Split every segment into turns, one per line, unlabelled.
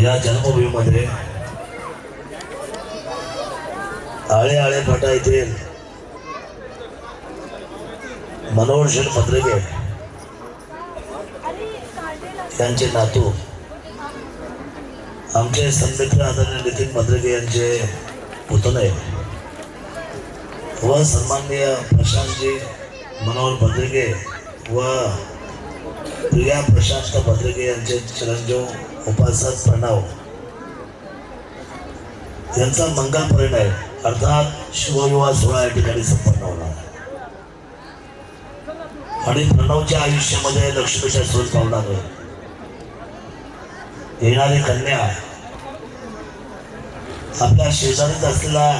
या जन्मभूमीमध्ये आळे आळे फाटा येथे मनोहर शेठ भद्रगे यांचे नातू आमचे सन्मित्र आदरणीय नितीन भद्रगे यांचे पुतणे व सन्माननीय प्रशांतजी मनोहर भद्रगे व प्रिया प्रशांत भद्रगे यांचे चिरंजीव उपासक प्रणव यांचा मंगल परिणय अर्थात शिवविवाह सोहळा या ठिकाणी संपन्न होणार आणि प्रणवच्या आयुष्यामध्ये लक्ष्मीच्या स्रोत पावणार येणारी कन्या आपल्या शेजारीच असलेला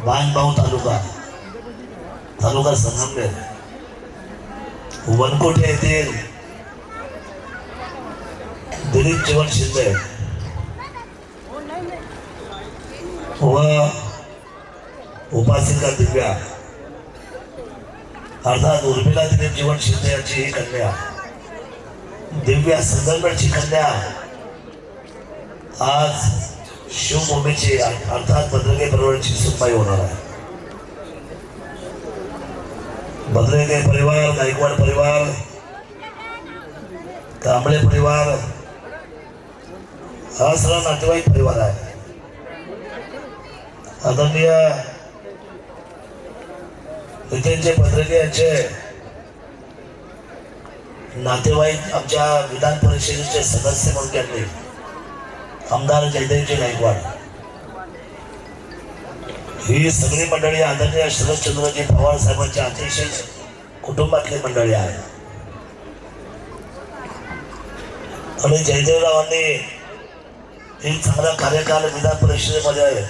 बाणभाऊ तालुका संगमनेर वनकोटे येथील दिलीप जीवन शिंदे व उपासिका दिव्या अर्थात उर्मिला दिलीप जीवन शिंदे यांची ही कन्या दिव्या संगमनेरची कन्या आज शिवभूमीची अर्थात भद्रगे परिवाराची सुनबाई होणार आहे. भद्रगे परिवार, गायकवाड परिवार, कांबळे परिवार हा सगळा नातेवाईक परिवार आहे. आदरणीय नितीनजी भद्रगे यांचे नातेवाईक आमच्या विधान परिषदेचे सदस्य म्हणून त्यांनी आमदार जयदेवजी गायकवाड ही सगळी मंडळी आदरणीय शरदचंद्रजी पवार साहेबांच्या अतिशय कुटुंबातली मंडळी आहे. आणि जयदेवरावांनी एक चांगला कार्यकाल विधान परिषदेमध्ये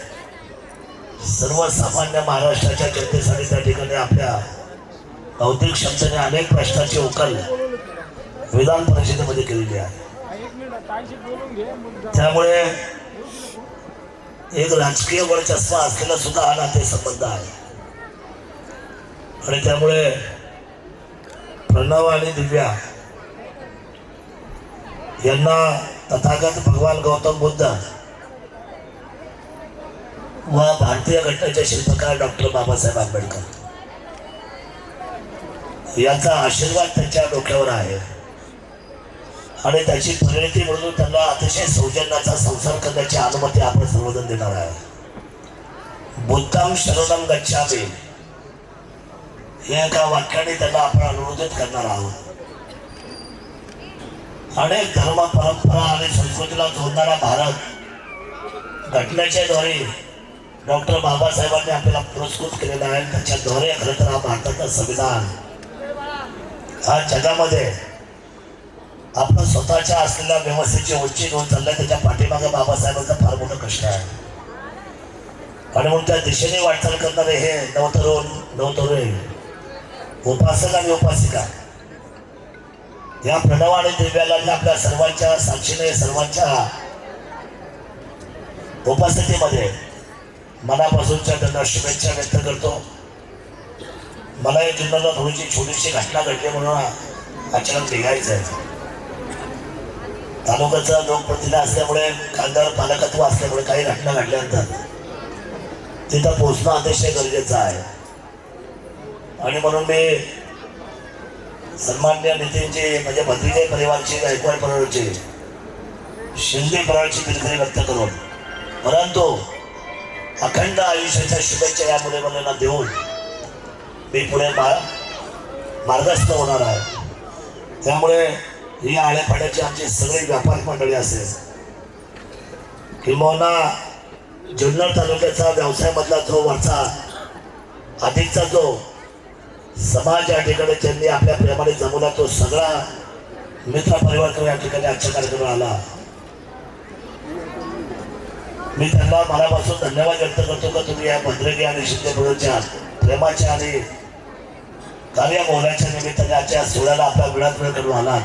सर्वसामान्य महाराष्ट्राच्या जनतेसाठी त्या ठिकाणी आपल्या बौद्धिक क्षमतेने अनेक प्रश्नाची उकल विधान परिषदेमध्ये केलेली आहे. त्यामुळे एक राजकीय वर्चस्व असलेला सुद्धा हा नाते संबंध आहे. आणि त्यामुळे प्रणव आणि दिव्या यांना तथागत भगवान गौतम बुद्ध व भारतीय घटनेचे शिल्पकार डॉक्टर बाबासाहेब आंबेडकर याचा आशीर्वाद त्यांच्या डोक्यावर आहे. आणि त्याची परिणती म्हणून त्यांना अतिशय सौजन्याचा संसार करण्याची अनुमती आपण सर्वजण देणार आहे. बुद्धं शरणं गच्छामि या एका वाक्याने त्यांना आपण अनुमोदित करणार आहोत. अनेक धर्म, परंपरा आणि संस्कृतीला जोडणारा भारत घटनेच्या द्वारे डॉक्टर बाबासाहेबांनी आपल्याला पुरस्कृत केलेला आहे. त्याच्याद्वारे खरं तर हा भारताचा संविधान हा जगामध्ये आपण स्वतःच्या असलेल्या व्यवस्थेची उंची घेऊन चाललाय. त्याच्या पाठीमागे बाबासाहेबांचा फार मोठं कष्ट आहे. आणि म्हणून त्या दिशेने वाटचाल करणारे हे नवतरुण उपासक आणि उपासिका या प्रणव आणि दिव्याला आपल्या सर्वांच्या साक्षीने सर्वांच्या उपस्थितीमध्ये मनापासूनच्या त्यांना शुभेच्छा व्यक्त करतो. मला या जीवनाला थोडीशी छोटीशी घटना घडली म्हणून अचानक निघायचं आहे. तालुक्याचा लोकप्रतिनिधी असल्यामुळे खासदार पालकत्व असल्यामुळे काही घटना घडल्यानंतर तिथं पोहोचणं अतिशय गरजेचं आहे. आणि म्हणून मी सन्माननीय नितीनजी म्हणजे भद्रगे परिवारची, गायकवाड परिवारची, शिंदे परिवारची दिलगिरी व्यक्त करून परंतु अखंड आयुष्याच्या शुभेच्छा या मुले मुलांना देऊन मी पुढे मार्गस्थ होणार आहे. त्यामुळे ही आळेपाड्याची आमची सगळी व्यापारी मंडळी असेल किंवा जुन्नर तालुक्याचा व्यवसायामधला जो वरचा अधिकचा जो समाज या ठिकाणी ज्यांनी आपल्या प्रेमाने जमवला तो सगळा मित्र परिवार या ठिकाणी आजच्या कार्यक्रमाला आला. मी त्यांना मनापासून धन्यवाद व्यक्त करतो का तुम्ही या भद्रगे आणि शिंदे परिवाराच्या प्रेमाच्या आणि कार्य मोहल्याच्या निमित्ताने आजच्या सोहळ्याला आपल्या वेळात वेळ करून आलात.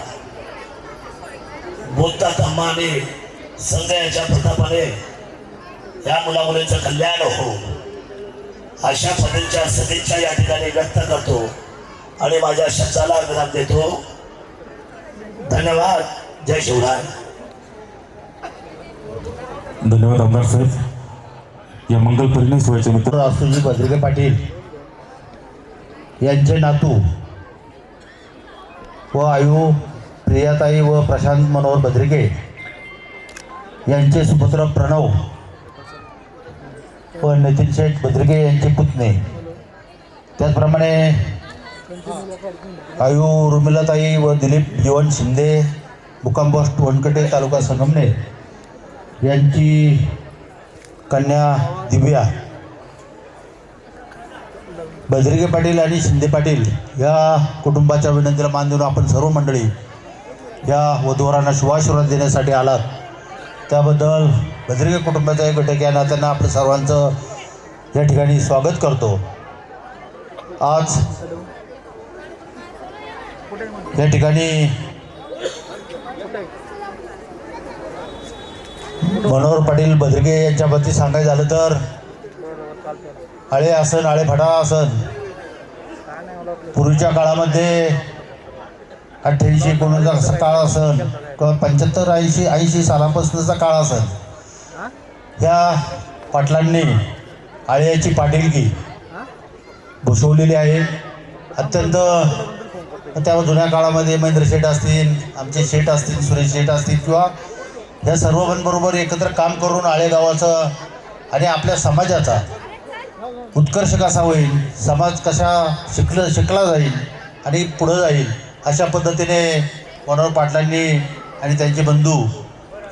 बोलता तम्मा आणि संघ याच्या प्रतापाने या मुलामुलींचं कल्याण हो अशा पद्धतीच्या सदिच्छा या ठिकाणी व्यक्त करतो आणि माझ्या शब्दाला विराम देतो. धन्यवाद. जय शिवराय.
धन्यवाद आमदार साहेब. या मंगल परिणय सोहळ्याचे मित्र
राष्ट्रजी भद्रिके पाटील यांचे नातू व आयु प्रियाताई व प्रशांत मनोहर भद्रिके यांचे सुपुत्र प्रणव व नितीन शेठ भद्रिके यांचे पुतणे, त्याचप्रमाणे आयु रुमिलाताई व दिलीप जीवन शिंदे मुक्काम पोस्ट वनकटे तालुका संगमनेर यांची कन्या दिव्या. भद्रिके पाटील आणि शिंदे पाटील या कुटुंबाच्या विनंतीला मान देऊन आपण सर्व मंडळी या वधूवरांना शुभाशीर्वाद देण्यासाठी आलात, त्याबद्दल भद्रिके कुटुंबाचा एक घटक या नात्यानं आपलं सर्वांचं या ठिकाणी स्वागत करतो. आज या ठिकाणी मनोहर पाटील भद्रिके यांच्याबद्दल सांगायचं झालं तर आळे आसन आळे फटा आसन पूर्वीच्या काळामध्ये 88-89 काळ असन किंवा 75-80 सालापासूनचा काळ असन, ह्या पाटलांनी आळ्याची पाटीलकी भूषवलेली आहे. अत्यंत त्या जुन्या काळामध्ये महेंद्र शेठ असतील, आमचे शेठ असतील, सुरेश शेठ असतील किंवा ह्या सर्वांबरोबर एकत्र काम करून आळे गावाचं आणि आपल्या समाजाचा उत्कर्ष कसा होईल, समाज कसा शिकला जाईल आणि पुढं जाईल, अशा पद्धतीने मनोहर पाटलांनी आणि त्यांचे बंधू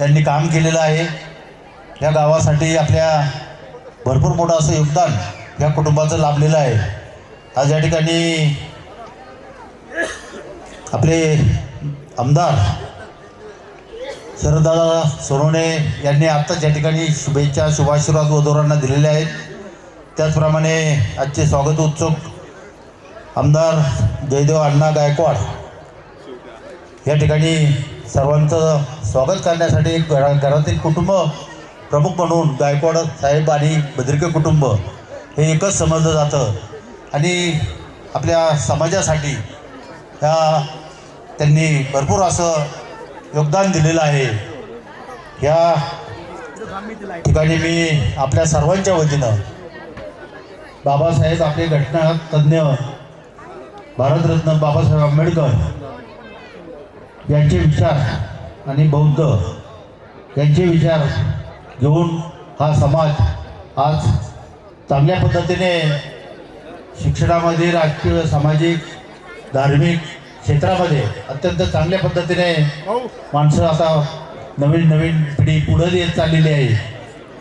यांनी काम केलेलं आहे. या गावासाठी आपल्या भरपूर मोठं असं योगदान या कुटुंबाचं लाभलेलं आहे. आज या ठिकाणी आपले आमदार शरददादा सोनवणे यांनी आत्ताच या ठिकाणी शुभेच्छा शुभाशीर्वाद वधूवरांना दिलेले आहेत. त्याचप्रमाणे आजचे स्वागत उत्सुक आमदार जयदेव अण्णा गायकवाड या ठिकाणी सर्वांचं स्वागत करण्यासाठी घरातील कुटुंब प्रमुख म्हणून गायकवाड साहेब आणि भद्रिके कुटुंब हे एकच समजलं जातं आणि आपल्या समाजासाठी त्यांनी भरपूर असं योगदान दिलेलं आहे. या ठिकाणी मी आपल्या सर्वांच्या वतीनं बाबासाहेब आपले घटना तज्ज्ञ भारतरत्न बाबासाहेब आंबेडकर यांचे विचार आणि बौद्ध यांचे विचार घेऊन हा समाज आज चांगल्या पद्धतीने शिक्षणामध्ये, राजकीय, सामाजिक, धार्मिक क्षेत्रामध्ये अत्यंत चांगल्या पद्धतीने माणसं आता नवीन पिढी पुढे येत चाललेली आहे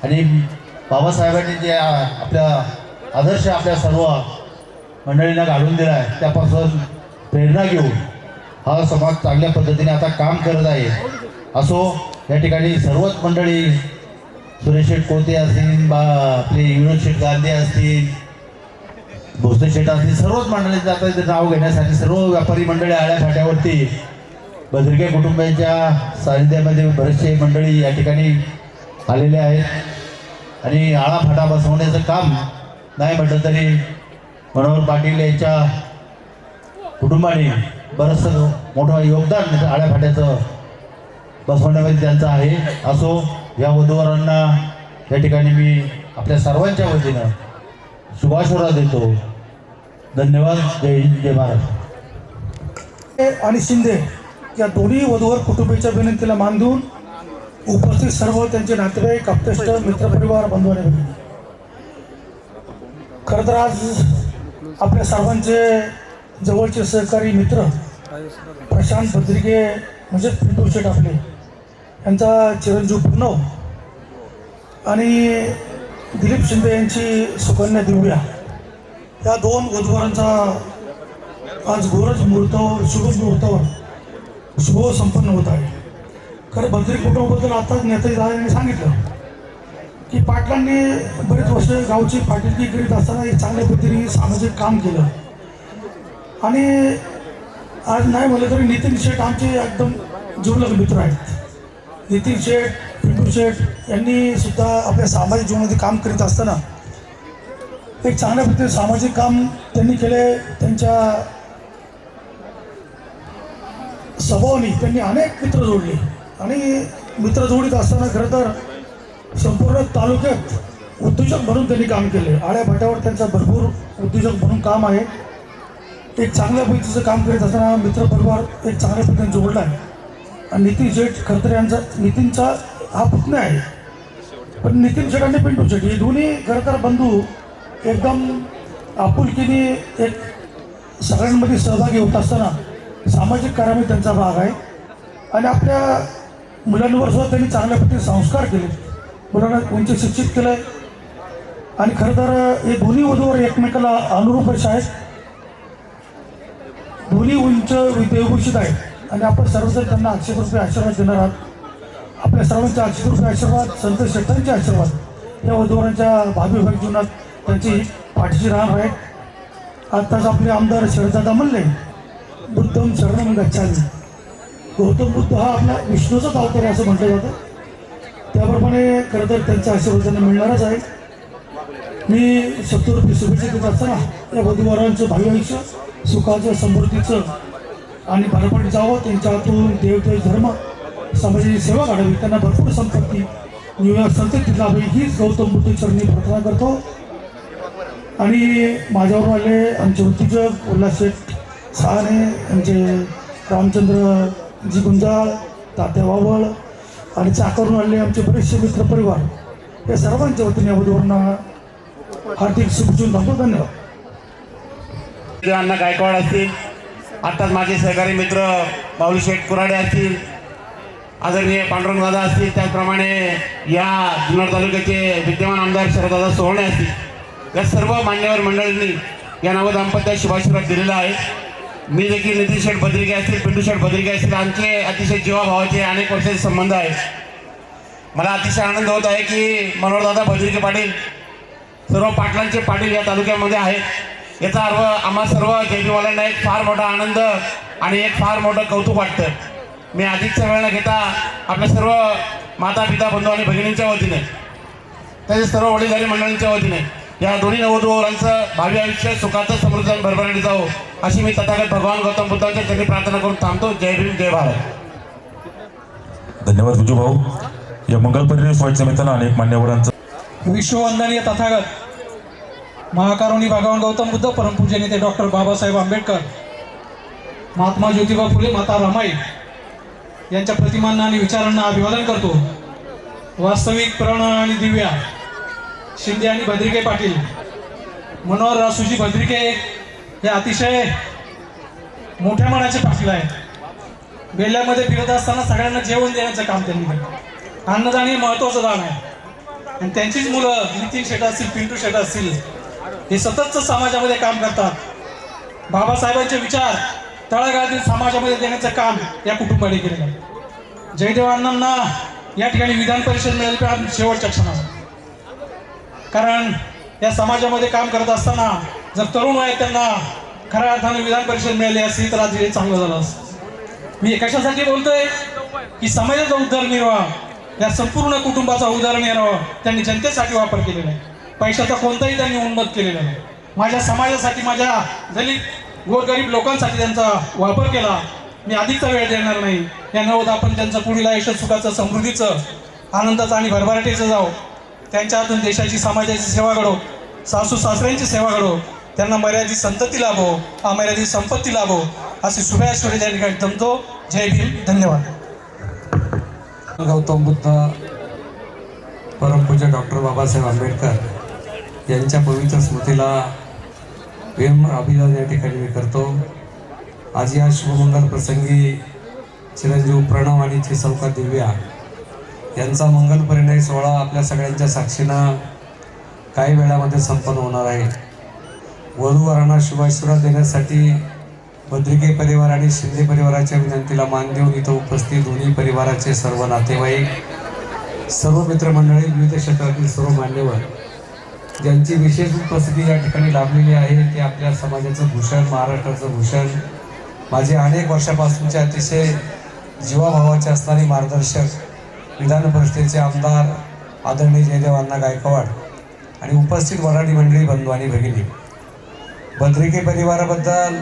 आणि बाबासाहेबांनी जे आपल्या आदर्श आपल्या सर्व मंडळींना घालून दिला आहे त्यापासून प्रेरणा घेऊन हा समाज चांगल्या पद्धतीने आता काम करत आहे. असो या ठिकाणी सर्वच मंडळी सुरेश शेठ कोते असतील, आपले विनोद शेठ गांधी असतील, भोसले शेठ असतील, सर्वच मंडळी जातात नाव घेण्यासाठी सर्व व्यापारी मंडळी आळ्या फाट्यावरती भद्रिके कुटुंबाच्या सानिध्यामध्ये बरेचसे मंडळी या ठिकाणी आलेले आहेत आणि आळा फाटा बसवण्याचं काम नाही म्हटलं तरी मनोहर पाटील यांच्या कुटुंबाने बरंचसं मोठं योगदान आळ्या फाट्याचं बसवण्यामध्ये त्यांचं आहे. असो या वधूवरांना या ठिकाणी मी आपल्या सर्वांच्या वतीनं शुभाशीर्वाद देतो. धन्यवाद. जय हिंद, जय महाराष्ट्र.
आणि शिंदे या दोन्ही वधूवर कुटुंबीच्या विनंतीला मान देऊन उपस्थित सर्व त्यांचे नातेवाईक, आप्तेष्ट, मित्रपरिवार, बंधू आणि भगिनी, खरं तर आज आपल्या सर्वांचे जवळचे सहकारी मित्र प्रशांत भद्रिके म्हणजे पिंटू शेठ आपले यांचा चिरंजीव प्रणव आणि दिलीप शिंदे यांची सुकन्या दिव्या या दोन वधूवरांचा आज गोरज मुहूर्तावर, शुभ मुहूर्तावर शुभ संपन्न होत आहे. खरं भद्रिके कुटुंबाबद्दल आताच नेतेदारांनी सांगितलं की पाटलांनी बरेच वर्ष गावची पाटीलकी करीत असताना एक चांगल्या पद्धतीने सामाजिक काम केलं आणि आज नाही म्हणलं तरी नितीन शेठ आमचे एकदम जीवलग मित्र आहेत. नितीन शेठ, पिंटू शेठ यांनी सुद्धा आपल्या सामाजिक जीवनामध्ये काम करीत असताना एक चांगल्या पद्धतीने सामाजिक काम त्यांनी केले. त्यांच्या स्वभावाने त्यांनी अनेक मित्र जोडले आणि मित्र जोडीत असताना खरं तर संपूर्ण तालुक्यात उद्योजक म्हणून त्यांनी काम केले. आळ्या भाट्यावर त्यांचा भरपूर उद्योजक म्हणून काम आहे. एक चांगल्या पद्धतीचं काम करीत असताना मित्रपरिवार एक चांगल्या पद्धतीने जोडला आहे. आणि नितीन शेठ खरतर यांचा नितीनचा हा पुतण्या आहे. पण नितीन शेठ आणि पिंटू शेठ हे दोन्ही खरं तर बंधू एकदम आपुलकीने एक सगळ्यांमध्ये सहभागी होत असताना सामाजिक कार्यामध्ये त्यांचा भाग आहे. आणि आपल्या मुलांवर सुद्धा त्यांनी चांगल्या पद्धतीने संस्कार केले, मुलांना उंच शिक्षित केलं आहे. आणि खरं तर हे दोन्ही वधूवर एकमेकाला अनुरूप असे आहेत, दोन्ही उंच विद्याभूषित आहेत. आणि आपण सर्वजण त्यांना 800 रुपये आशीर्वाद देणार आहात. आपल्या सर्वांचे 800 रुपये आशीर्वाद, संत शेठांचे आशीर्वाद या वधूवरांच्या भावी जीवनात त्यांची पाठीशी राहणार आहेत. आत्ताच आपले आमदार शरदादा म्हणले, बुद्धम शरणम गच्छामि. गौतम बुद्ध हा आपला विष्णूचाच अवतार आहे असं म्हटलं जातं. त्याप्रमाणे खरं तर त्यांचा आशीर्वाद त्यांना मिळणारच आहे. मी 70 रुपये शुभेच्छा देत असताना या वधूवरांचं भावी आयुष्य सुखाचं, समृद्धीचं आणि भरभराट जावं. त्यांच्या हातून देवदेव धर्म समाजाची सेवा घडावी, त्यांना भरपूर संपत्ती न्यूयॉर्क संतती लाभावी हीच गौतम बुद्ध चरणी प्रार्थना करतो. आणि माझ्यावर आले आमचे उद्योजक उल्हास शेठ सहाने, आमचे रामचंद्रजी गुंजाळ, तात्या वावळ आणि चाकरून आले आमचे बरेचसे मित्रपरिवार, या सर्वांच्या वतीने या वधूवरांना हार्दिक शुभेच्छा दाखवतो. धन्यवाद.
अण्णा गायकवाड असतील, आत्ताच माझे सहकारी मित्र माऊली शेठ कुराडे असतील, आदरणीय पांडुरंग दादा असतील, त्याचप्रमाणे या जुन्नर तालुक्याचे विद्यमान आमदार शरददादा सोहणे असतील, या सर्व मान्यवर मंडळींनी या नवदाम्पत्याला शुभाशीर्वाद दिलेला आहे. मी देखील नितीन शेठ बद्रिके असतील, पिंटू शेठ बद्रिके असतील, आमचे अतिशय जीवाभावाचे अनेक वर्षाचे संबंध आहेत. मला अतिशय आनंद होत आहे की मनोहरदादा बद्रिके पाटील सर्व पाटलांचे पाटील या तालुक्यामध्ये आहेत. याचा अर्थ आम्हा सर्व जयबीवाल्यांना एक फार मोठा आनंद आणि एक फार मोठं कौतुक वाटतं. मी अधिकचा वेळ न घेता आपल्या सर्व माता पिता बंधू आणि भगिनींच्या वतीने, तसेच सर्व वडीलधारी मंडळींच्या वतीने या दोन्ही नववधूवरांचं भावी आयुष्य सुखाचं, समृद्ध आणि भरभराटी जावो अशी मी तथागत भगवान गौतम बुद्धांच्या चरणी प्रार्थना करून थांबतो. जय भीम, जय भारत.
धन्यवाद विजू भाऊ. या मंगल परिणय सोहळ्याच्या निमित्तानं अनेक मान्यवरांचं
विश्ववंदनीय तथागत महाकारुणी भगवान गौतम बुद्ध, परमपूज्य नेते डॉक्टर बाबासाहेब आंबेडकर, महात्मा ज्योतिबा फुले, माता रमाई यांच्या प्रतिमांना आणि विचारांना अभिवादन करतो. वास्तविक प्रण आणि दिव्या शिंदे आणि बद्रिके पाटील, मनोहर रासूजी बद्रिके हे अतिशय मोठ्या मनाचे पाटील आहेत. बेल्ल्यामध्ये फिरत असताना सगळ्यांना जेवण देण्याचं काम त्यांनी केलं. अन्नदान हे महत्त्वाचं दान आहे. आणि त्यांचीच मुलं नितीन शेठ असतील, पिंटू शेठ असतील, हे सततच समाजामध्ये काम करतात. बाबासाहेबांचे विचार तळागाळातील समाजामध्ये देण्याचं काम या कुटुंबाने केलेलं आहे. जयदेव अण्णांना या ठिकाणी विधान परिषद मिळाली पाहिजे शेवटच्या क्षणाला, कारण या समाजामध्ये काम करत असताना जर तरुण वयात त्यांना खऱ्या अर्थाने विधान परिषद मिळाली असती तर आज हे चांगलं झालं असतं. मी कशासाठी बोलतोय की समाजाचा उदरनिर्वाह, या संपूर्ण कुटुंबाचा उदरनिर्वाह त्यांनी जनतेसाठी वापर केलेला आहे. पैशाचा कोणताही त्यांनी उन्नत केलेला नाही. माझ्या समाजासाठी, माझ्या दलित गोरगरीब लोकांसाठी त्यांचा वापर केला. मी अधिकचा वेळ देणार नाही. या नवदापण त्यांचं पुढील आयुष्य सुखाचं, समृद्धीचं, आनंदाचं आणि भरभराटीचं जावो. त्यांच्या हातून देशाची, समाजाची सेवा घडो, सासू सासऱ्यांची सेवा घडो, त्यांना मर्यादित संतती लाभो, अमर्यादित संपत्ती लाभो असे शुभेच्छा त्या ठिकाणी जमतो. जय भीम, धन्यवाद.
गौतम बुद्ध, परमपूज्य डॉक्टर बाबासाहेब आंबेडकर यांच्या पवित्र स्मृतीला प्रेम अभिवादन या ठिकाणी मी करतो. आज या शुभमंगल प्रसंगी चिरंजीव प्रणव आणि चिसौका दिव्या यांचा मंगल परिणय सोहळा आपल्या सगळ्यांच्या साक्षीनं काही वेळामध्ये संपन्न होणार आहे. वधूवरांना शुभाशीर्वाद देण्यासाठी बद्रिके परिवार आणि शिंदे परिवाराच्या विनंतीला मान देऊन इथं उपस्थित दोन्ही परिवाराचे सर्व नातेवाईक, सर्व मित्रमंडळी, विविध क्षेत्रातील सर्व मान्यवर ज्यांची विशेष उपस्थिती या ठिकाणी लाभलेली आहे, ते आपल्या समाजाचं भूषण, महाराष्ट्राचं भूषण, माझे अनेक वर्षापासूनचे अतिशय जीवाभावाचे असणारे मार्गदर्शक विधान परिषदेचे आमदार आदरणीय जयदेव अण्णा गायकवाड आणि उपस्थित वराडी मंडळी, बंधू आणि भगिनी, बद्रिके परिवाराबद्दल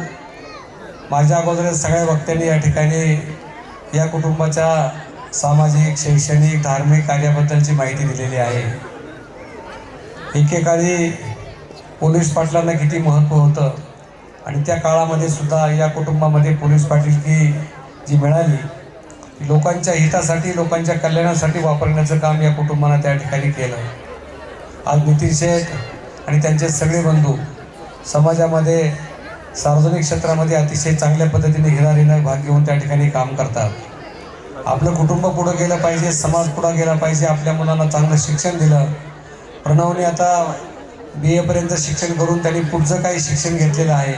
माझ्या अगोदर सगळ्या वक्त्यांनी या ठिकाणी या कुटुंबाच्या सामाजिक, शैक्षणिक, धार्मिक कार्याबद्दलची माहिती दिलेली आहे. एकेकाळी पोलीस पाटलांना किती महत्त्व होतं आणि त्या काळामध्ये सुद्धा या कुटुंबामध्ये पोलीस पाटीलकी जी मिळाली लोकांच्या हितासाठी, लोकांच्या कल्याणासाठी वापरण्याचं काम या कुटुंबानं त्या ठिकाणी केलं. आज नितीन शेठ आणि त्यांचे सगळे बंधू समाजामध्ये, सार्वजनिक क्षेत्रामध्ये अतिशय चांगल्या पद्धतीने हिरारीनं भाग घेऊन त्या ठिकाणी काम करतात. आपलं कुटुंब पुढं गेलं पाहिजे, समाज पुढं गेला पाहिजे, आपल्या मुलांना चांगलं शिक्षण दिलं. प्रणवने आता BA शिक्षण करून त्यांनी पुढचं काही शिक्षण घेतलेलं आहे.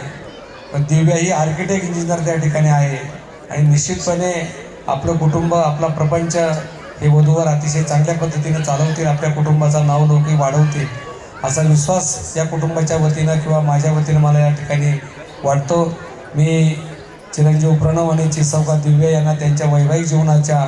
पण दिव्या ही आर्किटेक्ट इंजिनियर त्या ठिकाणी आहे आणि निश्चितपणे आपलं कुटुंब, आपला प्रपंच हे वधूवर अतिशय चांगल्या पद्धतीनं चालवतील, आपल्या कुटुंबाचं नाव लौकिक वाढवतील असा विश्वास या कुटुंबाच्या वतीनं किंवा माझ्या वतीनं मला या ठिकाणी वाटतो. मी चिरंजीव प्रणव आणि चिसौका दिव्या यांना त्यांच्या वैवाहिक जीवनाच्या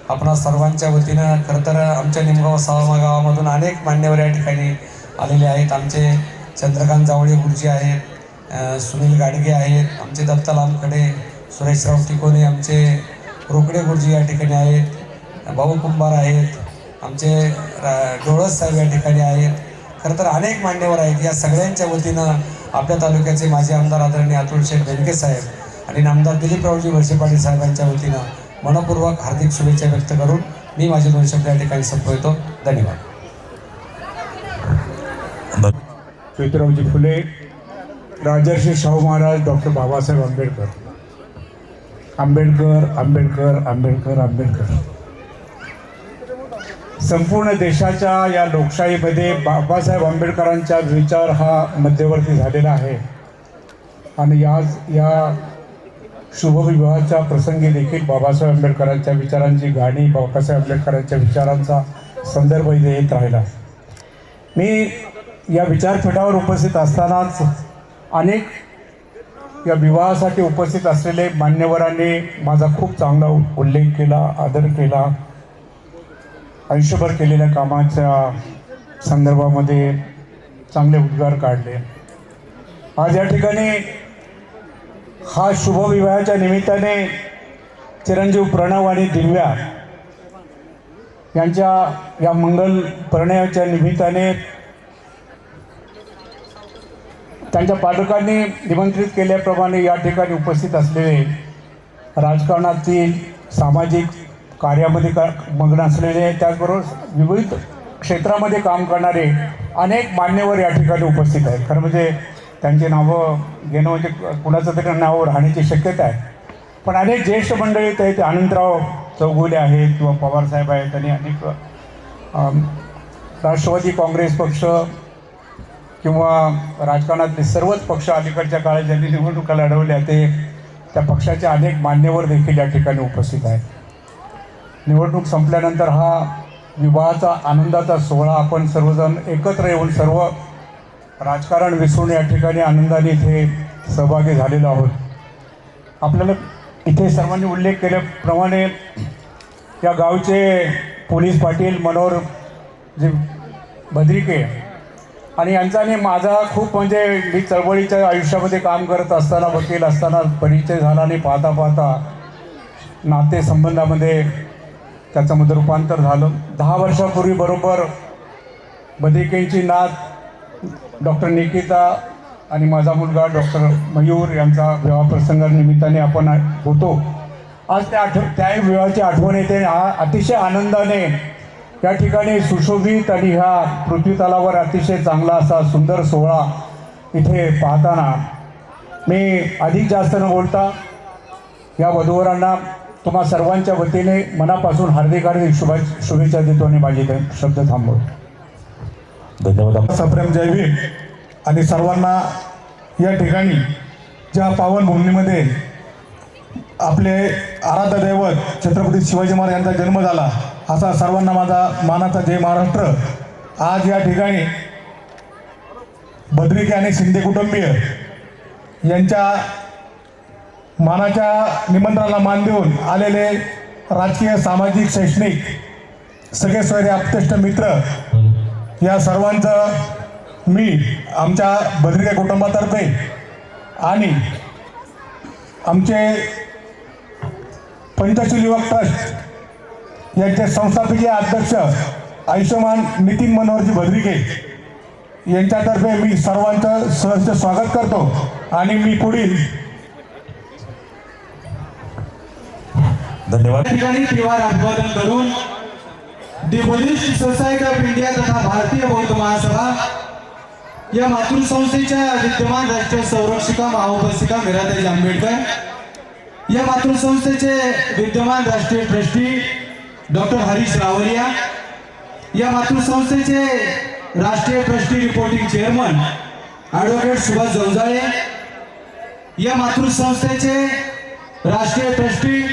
आपणा सर्वांच्या वतीनं, खरं तर आमच्या निमगाव सावमा गावामधून अनेक मान्यवर या ठिकाणी आलेले आहेत. आमचे चंद्रकांत जावळे गुरुजी आहेत, सुनील गाडगे आहेत, आमचे दत्ता लामखडे, सुरेशराव टिकोने, आमचे रोकडे गुरुजी या ठिकाणी आहेत, भाऊ कुंभार आहेत, आमचे डोळस साहेब या ठिकाणी आहेत. खरं तर अनेक मान्यवर आहेत. या सगळ्यांच्या वतीनं आपल्या तालुक्याचे माजी आमदार आदरणीय अतुल शेठ बेनके साहेब आणि नामदार दिलीपरावजी वळसे पाटील साहेबांच्या वतीनं मनपूर्वक हार्दिक शुभेच्छा व्यक्त करून मी माझे 2 शब्द या ठिकाणी संपवतो. धन्यवाद.
ज्योतिरावजी फुले, राजर्षी शाहू महाराज, डॉक्टर बाबासाहेब आंबेडकर. आंबेडकर आंबेडकर आंबेडकर आंबेडकर. संपूर्ण देशाच्या या लोकशाहीमध्ये बाबासाहेब आंबेडकरांचा विचार हा मध्यवर्ती झालेला आहे आणि आज या शुभविवाहाच्या प्रसंगी देखील बाबासाहेब आंबेडकरांच्या विचारांची गाणी, बाबासाहेब आंबेडकरांच्या विचारांचा संदर्भ इथे येत राहिला. मी या विचारपीठावर उपस्थित असतानाच अनेक या विवाहासाठी उपस्थित असलेले मान्यवरांनी माझा खूप चांगला उल्लेख केला, आदर केला. आयुष्यभर केलेल्या कामाच्या संदर्भामध्ये चांगले उद्गार काढले. आज या ठिकाणी हा शुभविवाहाच्या निमित्ताने चिरंजीव प्रणव आणि दिव्या यांच्या या मंगल परिणयाच्या निमित्ताने त्यांच्या पालकांनी निमंत्रित केल्याप्रमाणे या ठिकाणी उपस्थित असलेले, राजकारणातील, सामाजिक कार्यामध्ये मग्न असलेले, त्याचबरोबर विविध क्षेत्रामध्ये काम करणारे अनेक मान्यवर या ठिकाणी उपस्थित आहेत. खरं म्हणजे त्यांची नावं घेणं म्हणजे कुणाचं तरी नाव राहण्याची शक्यता आहे. पण अनेक ज्येष्ठ मंडळी आहेत, अनंतराव चौगुले आहेत किंवा पवारसाहेब आहेत आणि अनेक राष्ट्रवादी काँग्रेस पक्ष किंवा राजकारणातले सर्वच पक्ष अलीकडच्या काळात ज्यांनी निवडणुका लढवल्या त्या पक्षाचे अनेक मान्यवर देखील या ठिकाणी उपस्थित आहेत. निवडणूक संपल्यानंतर हा विवाहाचा आनंदाचा सोहळा आपण सर्वजण एकत्र येऊन सर्व राजकारण विसरून या ठिकाणी आनंदाने इथे सहभागी झालेलो आहोत. आपल्याला इथे सर्वांनी उल्लेख केल्याप्रमाणे या गावचे पोलीस पाटील मनोहर जे बद्रिके आणि यांचा आणि माझा खूप म्हणजे मी चळवळीच्या आयुष्यामध्ये काम करत असताना, वकील असताना परिचय झाला आणि पाहता पाहता नातेसंबंधामध्ये त्याच्यामध्ये रूपांतर झालं. 10 वर्षापूर्वी बरोबर बद्रिकेंची नात डॉक्टर निकिता आणि माझा मुलगा डॉक्टर मयूर यांचा विवाह प्रसंगानिमित्ताने आपण होतो. आज त्या विवाहाची आठवण येते. अतिशय आनंदाने या ठिकाणी सुशोभित आणि ह्या पृथ्वीतलावर अतिशय चांगला असा सुंदर सोहळा इथे पाहताना मी अधिक जास्त न बोलता या वधूवरांना तुम्हा सर्वांच्या वतीने मनापासून हार्दिक शुभेच्छा देतो आणि माझे शब्द थांबवतो.
धन्यवाद.
सप्रेम जयवीर आणि सर्वांना या ठिकाणी ज्या पावनभूमीमध्ये आपले आराध्य दैवत छत्रपती शिवाजी महाराज यांचा जन्म झाला असा सर्वांना माझा मानाचा जय महाराष्ट्र. आज या ठिकाणी बद्रिके आणि शिंदे कुटुंबीय यांच्या मानाच्या निमंत्रणाला मान देऊन आलेले राजकीय, सामाजिक, शैक्षणिक सगळे सोयरे आप्तेष्ट मित्र या सर्वांचं मी आमच्या बद्रिके कुटुंबातर्फे आणि आमचे पंचशील युवक ट्रस्ट यांचे संस्थापकीय अध्यक्ष आयुष्यमान नितीन मनोहरजी भद्रिके यांच्यातर्फे मी सर्वांचं सहर्ष स्वागत करतो आणि मी पुढील
धन्यवाद.
या ठिकाणी त्रिवार अभिवादन करून दी बुद्धिस्ट सोसायटी ऑफ इंडिया तथा भारतीय बौद्ध महासभा या मातृसंस्थेच्या विद्यमान राष्ट्रीय संरक्षिका महाउपासिका मीराताई आंबेडकर, या मातृसंस्थेचे विद्यमान राष्ट्रीय ट्रस्टी डॉक्टर हरीश रावरिया, या मातृसंस्थेचे राष्ट्रीय trustee reporting chairman advocate Subhash Javjale, या मातृसंस्थेचे राष्ट्रीय ट्रस्टी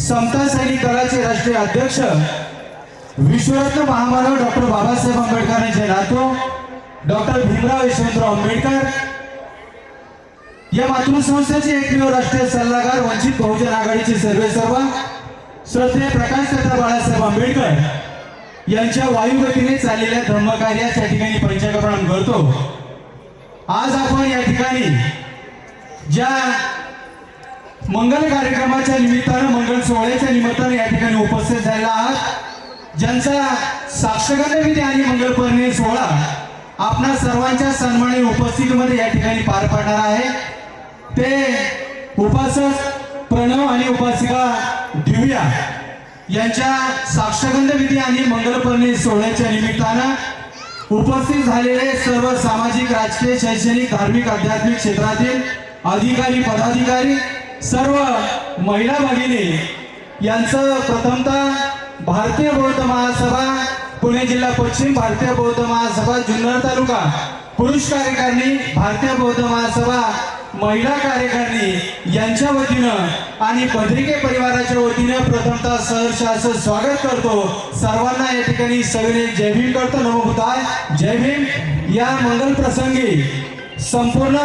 समता सैनिक दलाचे राष्ट्रीय अध्यक्ष विश्वरत्न महामानव डॉक्टर बाबासाहेब आंबेडकरांचे नातू डॉक्टर भीमराव यशवंतराव आंबेडकर, या मातृसंस्थेचे एकमेव राष्ट्रीय सल्लागार वंचित बहुजन आघाडीचे सर्वेसर्वा श्रद्धेय प्रकाश दादा बाळासाहेब आंबेडकर यांच्या वायुगतीने चाललेल्या धर्मकार्याच्या ठिकाणी पंचांग प्रणाम करतो. आज आपण या ठिकाणी ज्या मंगल कार्यक्रमाच्या निमित्तानं, मंगल सोहळ्याच्या निमित्तानं या ठिकाणी उपस्थित झालेला आहात, ज्यांचा साक्षगंध विधी आणि मंगल परिणय सोहळा आपणा सर्वांच्या सन्मानी उपस्थितीमध्ये या ठिकाणी पार पडणार आहे, ते उपासक प्रणव आणि उपासिका दिव्या यांच्या साक्षगंध विधी आणि मंगल परिणय सोहळ्याच्या निमित्तानं उपस्थित झालेले सर्व सामाजिक, राजकीय, शैक्षणिक, धार्मिक, आध्यात्मिक क्षेत्रातील अधिकारी, पदाधिकारी, सर्व महिला भगिनी यांचं प्रथमतः भारतीय बौद्ध महासभा पुणे जिल्हा पश्चिम, भारतीय बौद्ध महासभा जुन्नर तालुका पुरुष कार्यकारिणी, भारतीय बौद्ध महासभा महिला कार्यकारिणी यांच्या वतीनं आणि भद्रिके परिवाराच्या वतीनं प्रथमतः सहर्ष असं स्वागत करतो. सर्वांना या ठिकाणी सविनय जय भीम करतो. नमो बुद्धाय, जय भीम. या मंगल प्रसंगी संपूर्ण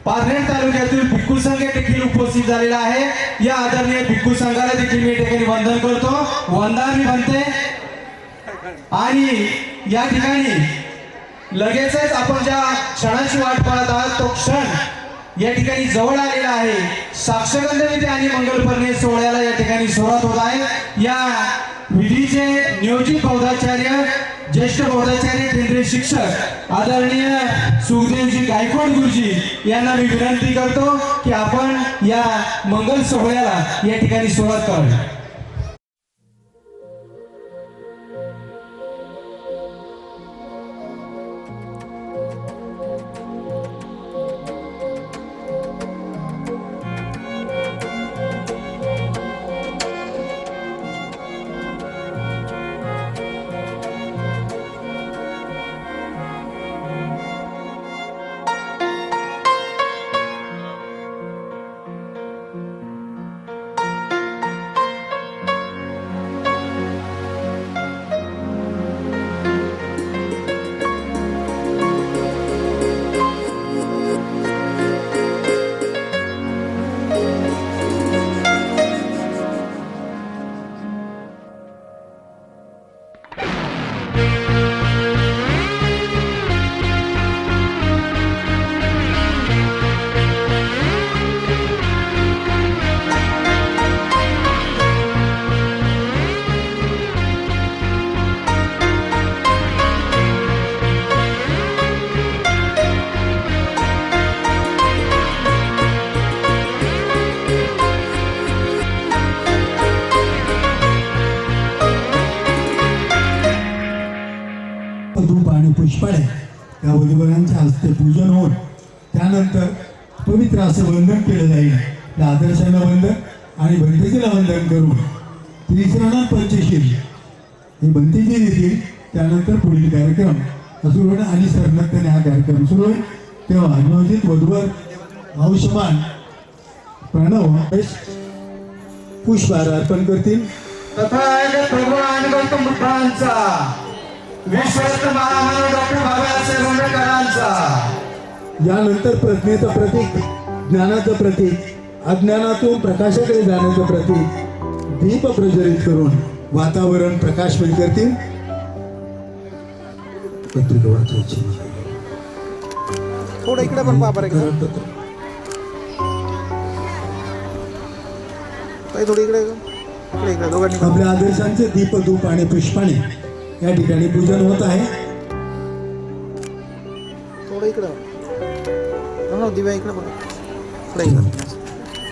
पारनेर तालुक्यातील भिक्खू संघ देखील उपस्थित झालेला आहे. या आदरणीय भिक्खू संघाला देखील मी ठिकाणी वंदन करतो, वंदन मी म्हणते. आणि या ठिकाणी लगेचच आपण ज्या क्षणाची वाट पाहत आहात तो क्षण या ठिकाणी जवळ आलेला आहे. साक्षगंध विधी आणि मंगल परिणय सोहळ्याला या ठिकाणी सुरुवात होत आहे. या विधीचे नियोजित बौद्धाचार्य, ज्येष्ठ बौद्धाचार्य, केंद्रीय शिक्षक आदरणीय सुखदेवजी गायकवाड गुरुजी यांना मी विनंती करतो की आपण या मंगल सोहळ्याला या ठिकाणी सुरुवात करावी.
धूप आणि पुष्पाळे या वधूवरांच्या हस्ते पूजन होऊन त्यानंतर पवित्र असं वंदन केलं जाईल. त्या आदर्शांना वंदन आणि बंतेजीला वंदन करून त्रिशरण पंचशील हे बंतेजी देतील. त्यानंतर पुढील कार्यक्रम सुरू होईल आणि सरनक्कने हा कार्यक्रम सुरू होईल. तेव्हा नियोजित वधूवर आयुष्यमान प्रणव पुष्पहार अर्पण करतील.
तथागत भगवान गौतम बुद्धांचा, विश्वस्त महामानव डॉक्टर बाबासाहेब आंबेडकरांचा,
यानंतर प्रज्ञेचं प्रतीक, ज्ञानाचं प्रतीक, अज्ञानातून प्रकाशाकडे जाण्याचं प्रतीक दीप प्रज्वलित करून वातावरण प्रकाशमय करतील. पत्रिका वाचायची
थोडं इकडे पण बाबा थोडी इकडे
आपल्या आदर्शांचे दीप धूप आणि पुष्पाने या ठिकाणी पूजन होत आहे.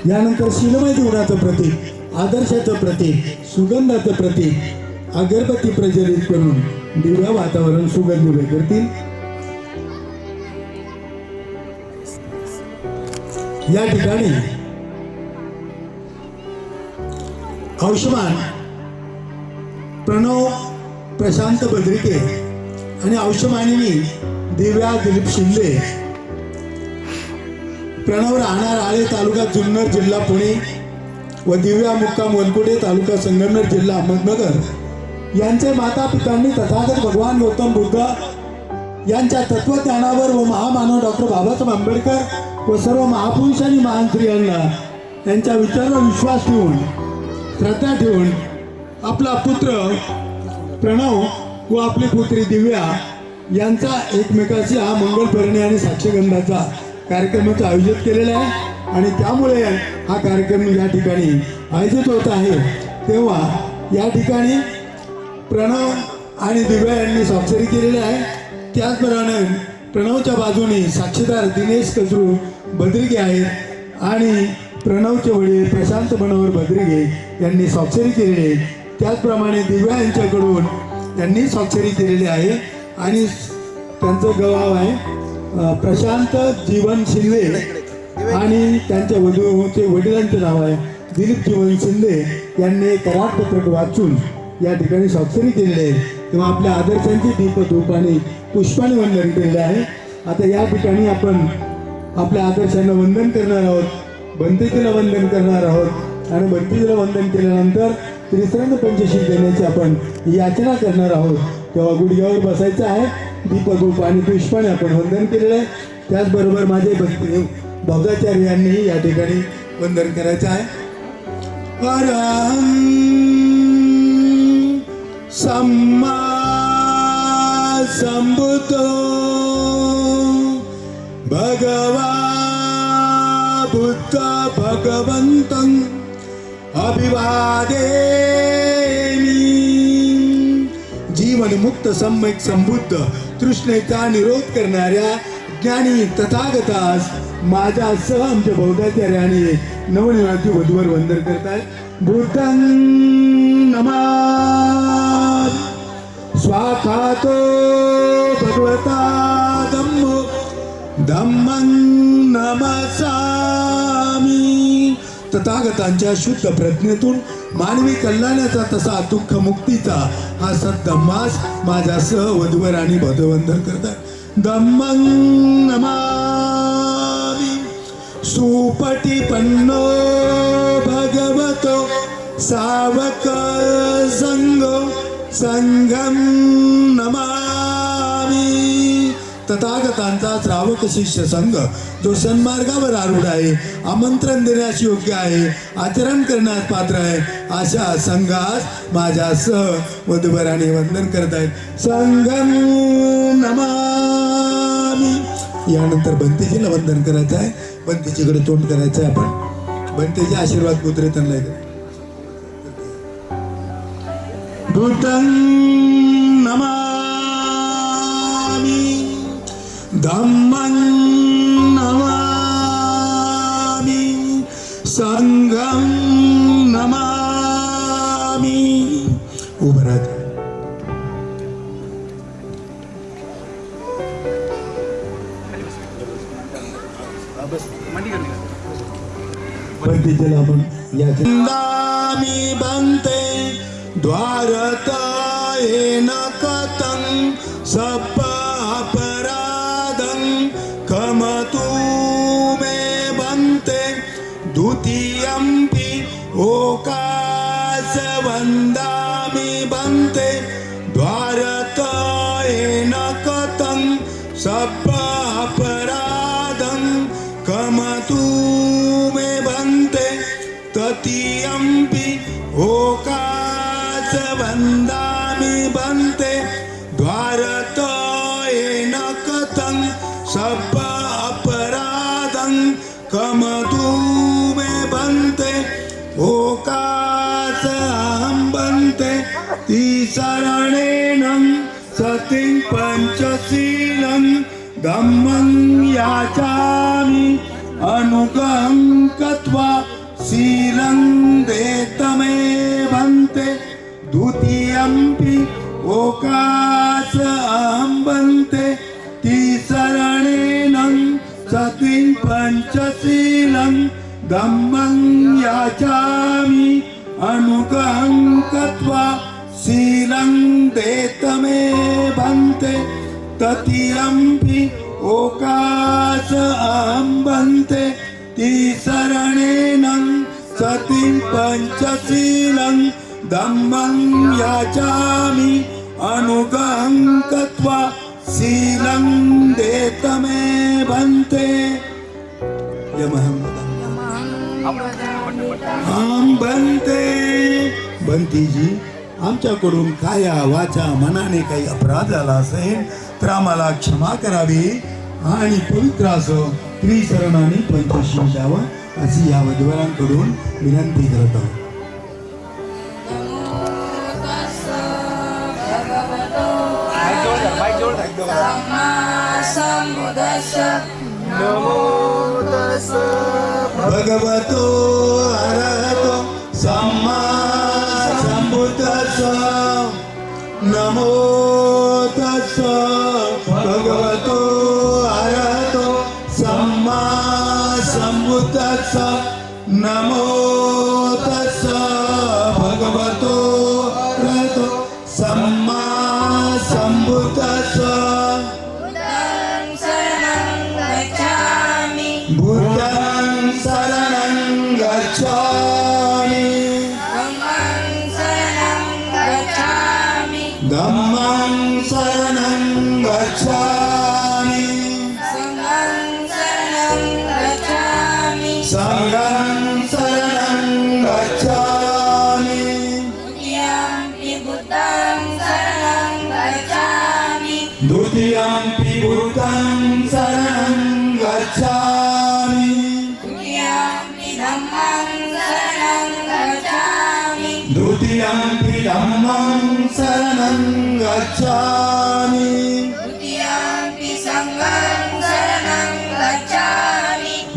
यानंतर शीलमय जीवनाचं प्रतीक, आदर्शाचं प्रतीक, सुगंधाचं प्रतीक अगरबत्ती प्रज्वलित करून दिव्य वातावरण सुगंधिमय करतील. या ठिकाणी औषमान प्रणव प्रशांत बद्रिके आणि औषमानिनी दिव्या दिलीप शिंदे, प्रणव राहणार आळे तालुका जुन्नर जिल्हा पुणे व दिव्या मुक्काम वनकुटे तालुका संगमनेर जिल्हा अहमदनगर यांचे माता पितांनी तथागत भगवान गौतम बुद्ध यांच्या तत्वज्ञानावर व महामानव डॉक्टर बाबासाहेब आंबेडकर व सर्व महापुरुष आणि महान स्त्रियांना त्यांच्या विचारावर विश्वास ठेवून श्रद्धा ठेवून आपला पुत्र प्रणव व आपली पुत्री दिव्या यांचा एकमेकाशी हा मंगलपर्णी आणि साक्षगंधाचा कार्यक्रमाचं आयोजित केलेलं आहे. आणि त्यामुळे हा कार्यक्रम या ठिकाणी आयोजित होत आहे. तेव्हा या ठिकाणी प्रणव आणि दिव्या यांनी स्वाक्षरी केलेली आहे. त्याचप्रमाणे प्रणवच्या बाजूने साक्षीदार दिनेश कजरू बद्रिके आहेत आणि प्रणवचे वडील प्रशांत मनोहर बद्रिके यांनी स्वाक्षरी केलेली आहे. त्याचप्रमाणे दिव्या यांच्याकडून त्यांनी स्वाक्षरी केलेली आहे आणि त्यांचं गाव आहे प्रशांत जीवन शिंदे आणि त्यांच्या वधूचे वडिलांचे नाव आहे दिलीप जीवन शिंदे यांनी करारपत्रक वाचून या ठिकाणी स्वाक्षरी केलेली आहे. तेव्हा आपल्या आदर्शांची दीप धूप आणि पुष्पाने वंदन केलेले आहे. आता या ठिकाणी आपण आपल्या आदर्शांना वंदन करणार आहोत, बंतेजीला वंदन करणार आहोत आणि बंतेजीला वंदन केल्यानंतर त्रिसरंग पंचशील देण्याची आपण याचना करणार आहोत. तेव्हा गुडघ्यावर बसायचं आहे, दीप धूप आणि पुष्पाने आपण वंदन केलेलं आहे. त्याचबरोबर माझे भौदाचार्य यांनी या ठिकाणी वंदन करायचं आहे. परम सम्मा संबुद्धो भगवा बुद्ध भगवन्तं अभिवादेमि. जीवनमुक्त सम्यक संबुद्ध तृष्णेचा निरोध करणाऱ्या ज्ञानी तथागतास माझ्यासह आमच्या बौद्धाचार्याने नवनिर्वाची वधूवर वंदन करताय. बुद्धं नमामि स्वाखातो भगवता धम्मो धम्मं नमसामि. तथागतांच्या शुद्ध प्रज्ञेतून मानवी कल्याणाचा तसा दुःख मुक्तीचा हा सद्धम्मास माझ्यासह वधूवर आणि भगवंदन करतात. धम्मं नमामि सुपटिपन्नो भगवतो सावक संघो संघं नमामि. तथागतांचा श्रावक शिष्य संघ जो सन्मार्गावर आरूढ आहे, आमंत्रण देण्यास योग्य आहे, आचरण करण्यास पात्र आहे, अशा संघास माझ्यासह वधूवरांनी वंदन करत आहेत. संघं नमामि. यानंतर बंतेजीला वंदन करायचं आहे. बंतेजीकडे तोंड करायचं आहे. आपण बंतेजी आशीर्वाद मुद्रे त्यांना बुद्धं नमामि धम्मं नमामि संघं नमामि. उभं राहत बंतेजीला आपण या बंते द्वारतायेन कथं सप्प अपराधं कमतु मे बन्ते द्वितीयंपि ओकास वन्दामि बन्ते द्वारतायेन कथं सप्प अपराधं कमतु मे बन्ते तृतीयंपि ओकास वन्दामि बन्ते द्वारतयेन कथं सप्प अपराधं कमतु मे बन्ते ओकास तिसरणेनं सतिं पंचशीलं धम्मं याचामि अनुगं कत्वा शीलं देतमे भन्ते द्वितीयंपि ओकास अहं भन्ते तिसरणेनं सतिं पंचशीलं धम्मं याचामि अनुगं कत्वा शीलं देतमे भन्ते तृतीयंपि ओकास अहं भन्ते तिसरणेनं सतिं पंचशीलं धम्मं याचामि अनुगं कत्वा शीलं देतमे भन्ते यमहं बनते बंतीजी आमच्याकडून काया वाचा मनाने काही अपराध झाला असेल तर आम्हाला क्षमा करावी आणि पवित्र असं त्रिशरण आणि पंचशील द्यावं अशी या वधूवरांकडून विनंती करत आहोत. भगवतो अरहतो सम्मा संबुद्धस्स नमो तस्स भगवतो अरहतो सम्मा संबुद्धस्स नमो तस्स भगवतो अरहतो सम्मा संबुद्धस्स बुद्धं शरणं गच्छामि धम्मं शरणं गच्छामि संघं शरणं गच्छामि द्वितीयंपि बुद्धं शरणं गच्छामि द्वितीयंपि धम्मं शरणं गच्छामि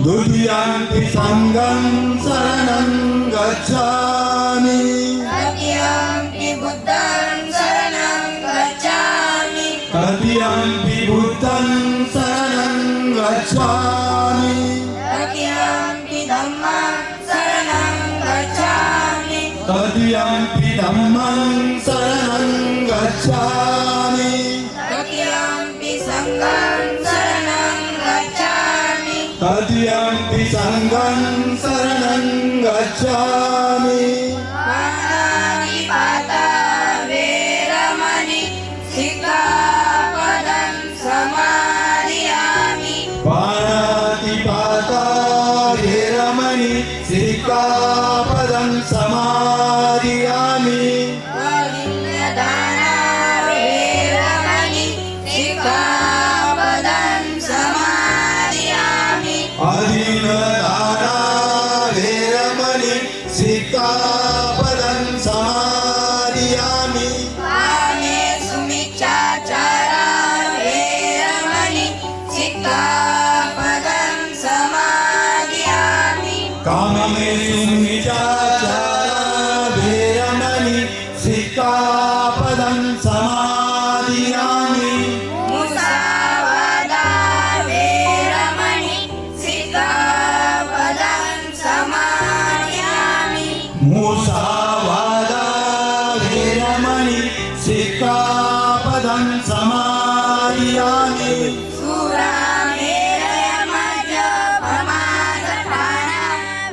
द्वितीयंपि संघं शरणं गच्छामि तृतीयंपि बुद्धं शरणं गच्छामि तृतीयंपि धम्मं शरणं गच्छामि तृतीयंपि संघं शरणं गच्छामि पाणिपाता वेरमणि सिक्खापदं समादयामि पाणिपाता वेरमणि सिक्खापदं समादयामि अदीनदाना वेरमणि सिक्खापदं समादयामि कामे सुमिच्चाचारा वेरमणि सिक्खापदं समादयामि कामे सुमिच्चाचारा वेरमणि सिक्खापदं समादयामि मुसावादा वेरमणि सिक्खापदं समादयामि सुरामेरयमद्यपमादपाना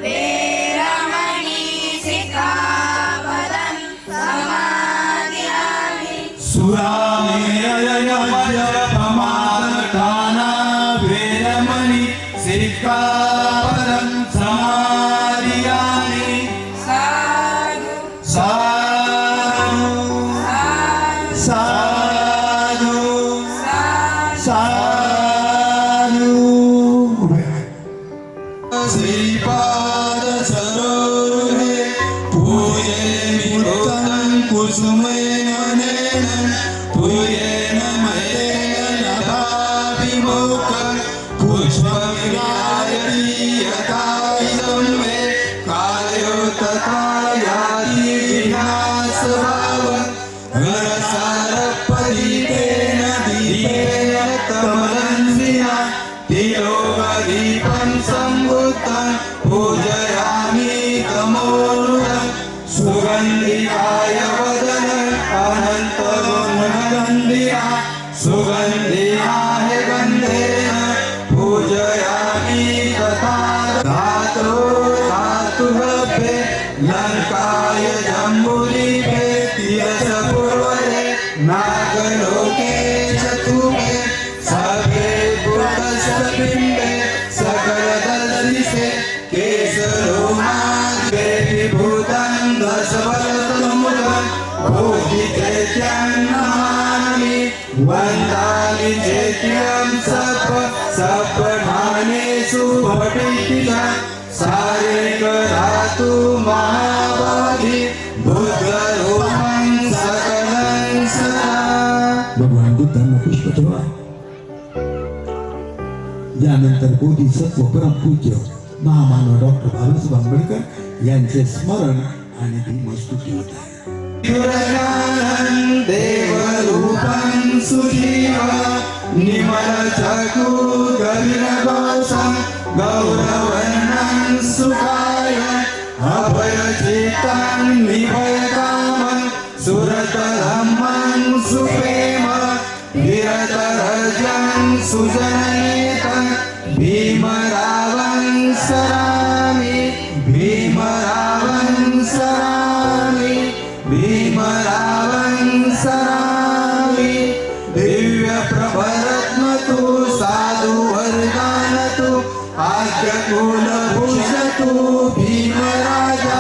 वेरमणि सिक्खापदं समादयामि सुरामेरयमद्यपमादपाना वेरमणि सिक्खापदं समादयामि साधु साधु साधु श्रीपाद सरोवरे पूजे नित्यं
कुसुमेन नयनं तुयेन मयेन नभाभिमुखं पुष्पविरायति यथा इदं मे कार्यो तथा याति विनाशभावं रसारपदितेन दीपेन कमलंसिना तिलोकदीपं सम्भुतं पूजयामि तमोरुहं सुगन्धिकाय वदनं अनन्तगुणगन्धिना सुगन्धियाय गन्धेन पूजयामि तथा धातो धातुभ्ये लङ्काय जम्बुदीपे तीरसपूर्वरे नागलोके चतुर्भे सर्वे भूतसबिम्बे सकलदर्शिसे केशरोमाग्रे विभूतं दशवरतमुखं भूतिचैत्यं नमामि वन्दामि चैत्यं सप्तधानेषु भटितिका सारे करातु महाबाधि बुद्धरूपं सकलं सदा.
भगवान बुद्धांना पुष्प ठेवा. यानंतर बोधिसत्व परमपूज्य महामानव डॉक्टर बाबासाहेब आंबेडकर यांचे स्मरण आणि भीमस्तुती होत आहे.
देवरूपं सुजीव निमलचक्षु गगनघोषं गौरवर्णं सुखाय अभयचित्तं निभयकामं सुरतधम्मं सुप्रेम विरतरजं सुजननेतं भीमरावं सरामि भीमरावं सरामि भीमरावं सरामि. दिव्य प्रभरत्नतु साधु वर्गानतु आद्यकुल भूषतु भीमराजा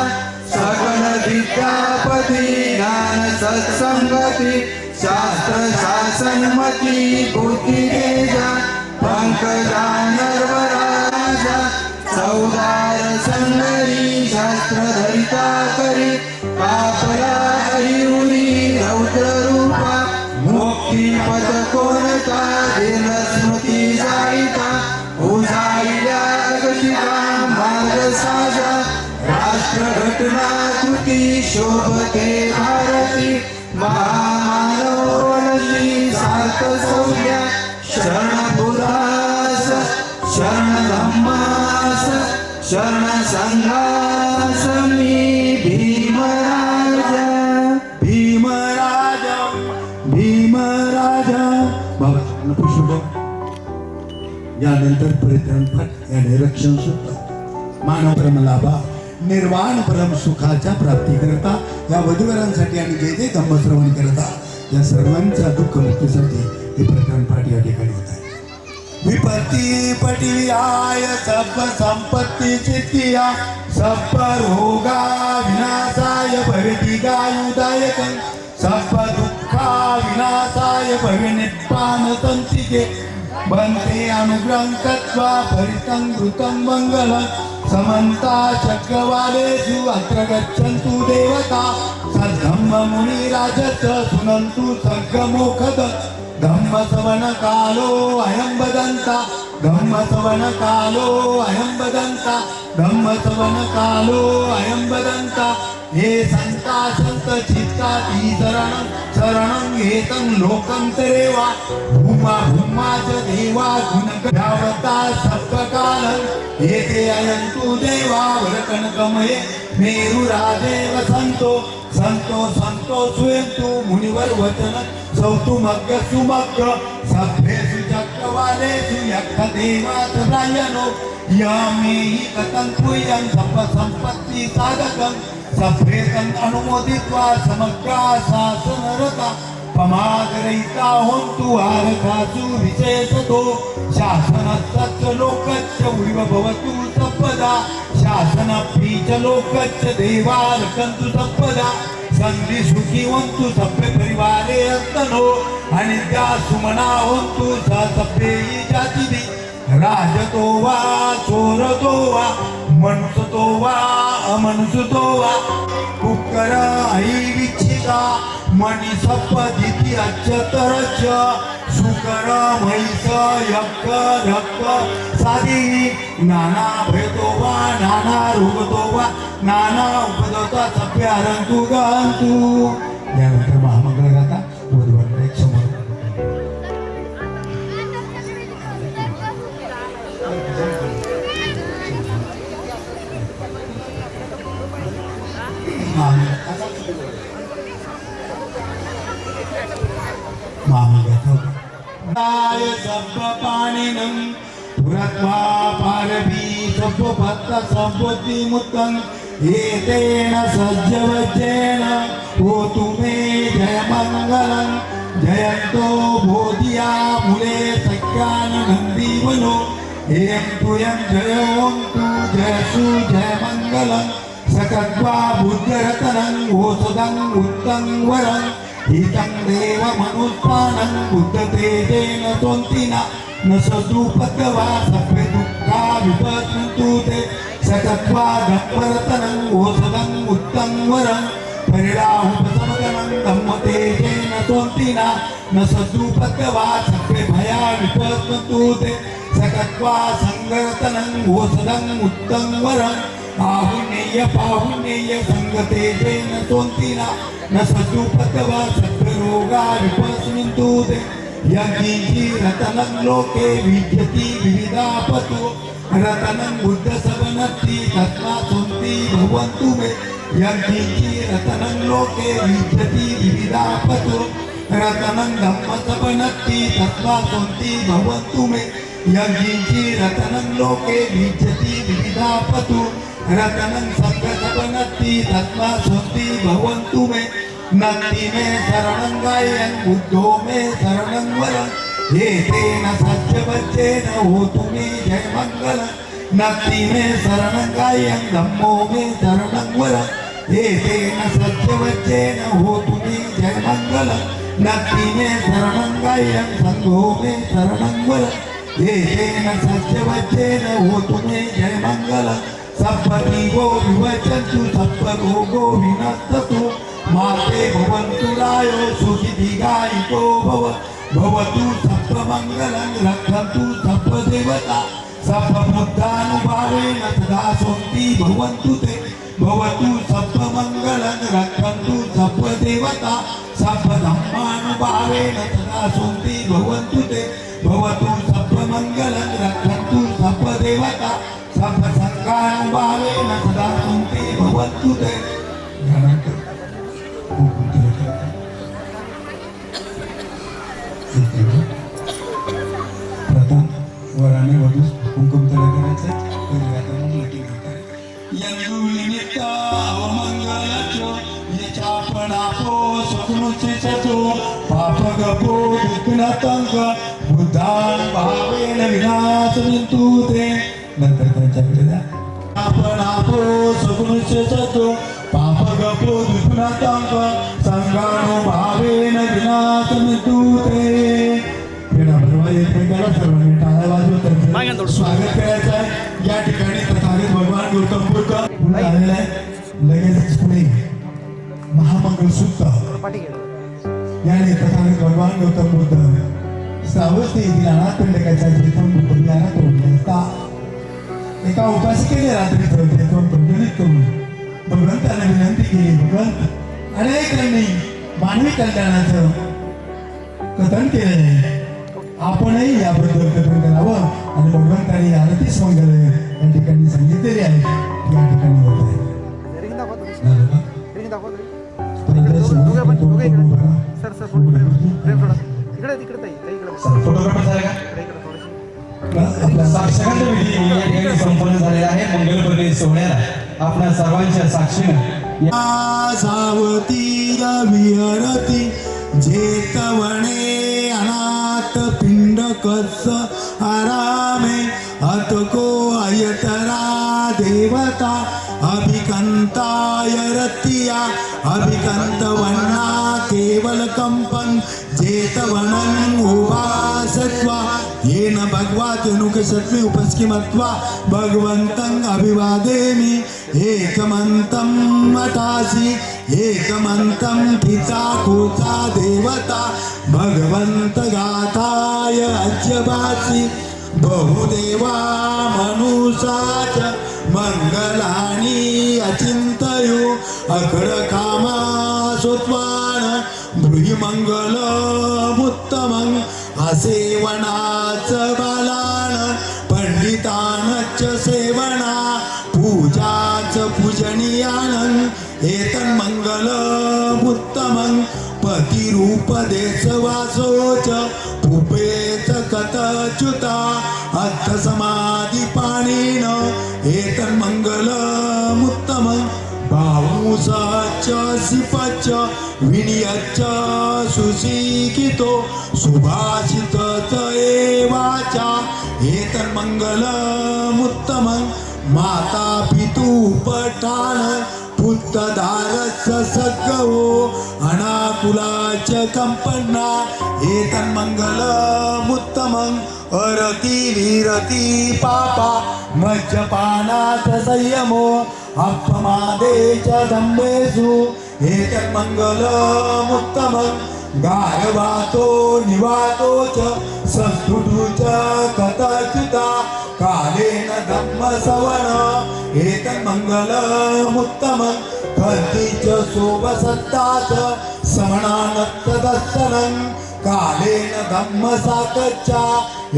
सकल विद्यापति ज्ञान सत्संगति शास्त्र शासनमति बुद्धि तेजा पंकजानर्वराजा चौदार संगरी शास्त्र धरिता करी कापला हरिउरी रौद्र रूपा मुक्ती पद कोणता दिन स्मृती जाईता उजाईल्या गतिका मार्ग साजा राष्ट्र घटना कृती शोभते भारती महामानवली सार्थ सौद्या शरण बुद्धास शरण धम्मास शरण संघास मी भीमराजा भीमराजा भीमराजा.
बाबासाहेबांना पुष्प ठेवा. यानंतर परित्राण पाठ याने रक्षण सूत्र मानव परमलाभा निर्वाण परम सुखाच्या प्राप्ती करता या वधूवरांसाठी आणि जे जे धम्मश्रवण करता या सर्वांच्या दुःख मुक्तीसाठी हे परित्राण पाठ या ठिकाणी होत आहे. विपत्ती पटियाय सब संपत्ती चित्तिया सब रोगा विनाशाय भवति गायुदायक सब दुःखा विनाशाय भवे निप्पान तंतिके बंते अनुग्रहं तत्वा परितं घृतं मंगलं समन्ता चक्रवालेषु अत्र गच्छन्तु देवता सद्धम्म मुनिराजत सुनन्तु सर्गमोखद धम्मसवण कालो अयं वदन्ता धम्मसवण कालो अयं वदन्ता धम्मसवण कालो अयं वदन्ता. हे संता संत चित्ताती शरणं शरणं हेतं लोकंतरेवा भूमा भूमाच देवा गुणकर्यावता सप्तकालं एते अयन्तु देवा वरकनकमये मेरुराजेव संतो संतो संतो सुयन्तु मुनिवर वचन सौतुमग्ग सुमग्ग सभ्येषु चक्रवालेषु यक्षदेवाच रायनो यामेहि कथं पुयं संपत्ति साधकं सभ्येतं अनुमोदित्वा समग्रा शासनरता पमादरहिता होन्तु आरकासु विशेषतो शासनस्य लोकस्य उडिव भवतु सपदा शासनप्रीच लोकस्य देवार्कन्तु सपदा संधि सुखी होन्तु सभ्य परिवारे अस्तनो आणि त्या सुमना होन्तु सा सभ्ये जातिभि राजतो वा चोरतो वा मनुष्यतो वा अमनुष्यतो वा कुकर आई विच्छिन्न महिषा मणी सपदिती अच्युतरच सुकर म्हैस यक्क धक्क साधी नाना भयतोबा नाना रोगतोबा नाना उपदोता सभ्यारंतु गंतु. यानंतर महामंगळ गाता वधूवरांना एक समोर सब पाणिनं पुरत्वा पारभी सब भक्त संपत्ती मुत्तं एतेन सज्जवज्जेन होतु मे जय मंगलं. जयंतो बोधिया मुले सख्यान नंदीवनो एं तुयं जयोन्तु जयसु जय मंगलं. सकत्वा बुद्धरतनं ओसदं उत्तं वरं हितं देव मनुष्यानं बुद्धतेजेन त्वन्तिना न सदुपद्वा सभ्य दुःखा विपश्यन्तु ते. सकत्वा गह्वरतनं ओसदं उत्तं वरं परिणाहुपसमगनं धम्मतेजेन त्वन्तिना न सदुपद्वा सभ्य भया विपश्यन्तु ते. सकत्वा संगरतनं ओसदं उत्तं वरं आहुनेय पाहुनेय संगतेजेन त्वन्तिना न सदुपद्वा सभ्य रोगा विपश्यन्तु ते. यज्ञी रतनं लोके विद्यति विविधापतु रतनं बुद्ध सबनति तस्मा सन्ति भवन्तु मे. यज्ञी रतनं लोके विद्यति विविधापतु रतनं धम्म सबनति तस्मा सन्ति भवन्तु मे. यज्ञी रतनं लोके विद्यति विविधापतु रतनं संघ सबनति तस्मा सन्ति भवन्तु मे. नत्ति मे शरणं गायन् बुद्धो मे शरणं वरं एतेन सज्जवज्जेन होतु मे जय मंगलं. नत्ति मे शरणं गायन् धम्मो मे शरणं वरं एतेन सज्जवज्जेन होतु मे जय मंगलं. नत्ति मे शरणं गायन् संघो मे शरणं वरं एतेन सज्जवज्जेन होतु मे जय मंगलं. सप्पदीवो विवचन्तु सप्परोगो विनश्यतु माते भवन्तु रायो सुखी दीर्घायुको भव. भवतु सप्पमङ्गलं रक्षन्तु सप्पदेवता सप्पबुद्धानुभावेन सदा सन्ति भवन्तु ते. भवतु सप्पमङ्गलं रक्षन्तु सप्पदेवता सप्पधम्मानुभावेन सदा सन्ति भवन्तु ते. भवतु सप्पमङ्गलं रक्षन्तु सप्पदेवता सप्पसङ्गानुभावेन सदा सन्ति भवन्तु ते. प्रथम वराने वधूस कुंकुम तिलक करायचं निमित्त अवमंगलाचो यचापणापो स्वप्नुचिचतो पाप गपो विघ्नतंग बुद्धान भावेन विनाशमिन्तु ते. नंतर त्यांच्याकडे द्या. आपणापो स्वप्नुचिचतो पाप गपो विघ्नतंग संगानो भावेन विनाशमिन्तु ते. एकमेकाला सर्वांनी टाळ्या वाजवून त्यांचं स्वागत करायचं आहे. या ठिकाणी तथागत भगवान गौतम बुद्ध पुढे आलेला आहे. लगेच पुढे महामंगल सूक्त याने तथागत भगवान गौतम बुद्ध श्रावस्ती येथील अनाथ पिंडकाच्या जेथून बुद्धविहारात तोडले असता एका उपासिकेने रात्रीचं जेथून प्रज्वलित करून भगवंताने विनंती केली. भगवंत अनेकांनी मानवी कल्याणाचं कथन केलेलं आहे. आपणही याबद्दल कथन करावं आणि भगवंतांनी आरतीस मंगल या ठिकाणी सांगितलेले आहे. या ठिकाणी होत आहे.
साक्षांत विधी या ठिकाणी संपन्न झालेला आहे. मंगलपर्णी सोहळ्याला आपल्या सर्वांच्या साक्षीनं
सावती विहरती जेतवणे अनाथ पिंड कस आरामे अतको अयतरा देवता अभिकंताय रतिया अभिकंत वन्ना केवल कंपन जेतवनं उपासत्वा येन भगवात नुकसत्वे उपस्किमत्वा भगवन्तं अभिवादेमि एकमन्तं मतासि एकमंतं पिता कोचा देवता भगवंत गाथाय अज्यवासी बहुदेवा मनुषाच मंगलानि अचिंतयो अखड कामा सोत्वान ब्रूहि मंगलमुत्तमं असेवनाच बालान पंडितानच सेवना पूजाच पूजनीयानं एतन्मंगलमुत्तमं पतिरूपदेश वासोच पुपेच कथच्युता अर्थसमाधिपाणिन एतन्मंगलमुत्तमं बाहुसच सिपच विनियच्च सुशिक्षितो सुभाषित एवाचा एतन्मंगलमुत्तमं माता पितु पठाण पुत्रधारस्य सद्गवो अनाकुलाच कंपन्ना एतन्मंगलमुत्तमं अरति विरति पापा मज्जपानाथ संयमो अपमादे च दम्भेषु एतन्मंगलमुत्तमं गायवातो निवातो च संस्फुटु च कथच्युता कालेन धम्मसवण एतन्मंगलमुत्तमं कर्ति च शोभसत्ता च समणानत्तदर्शनं कालेन धम्मसाकच्चा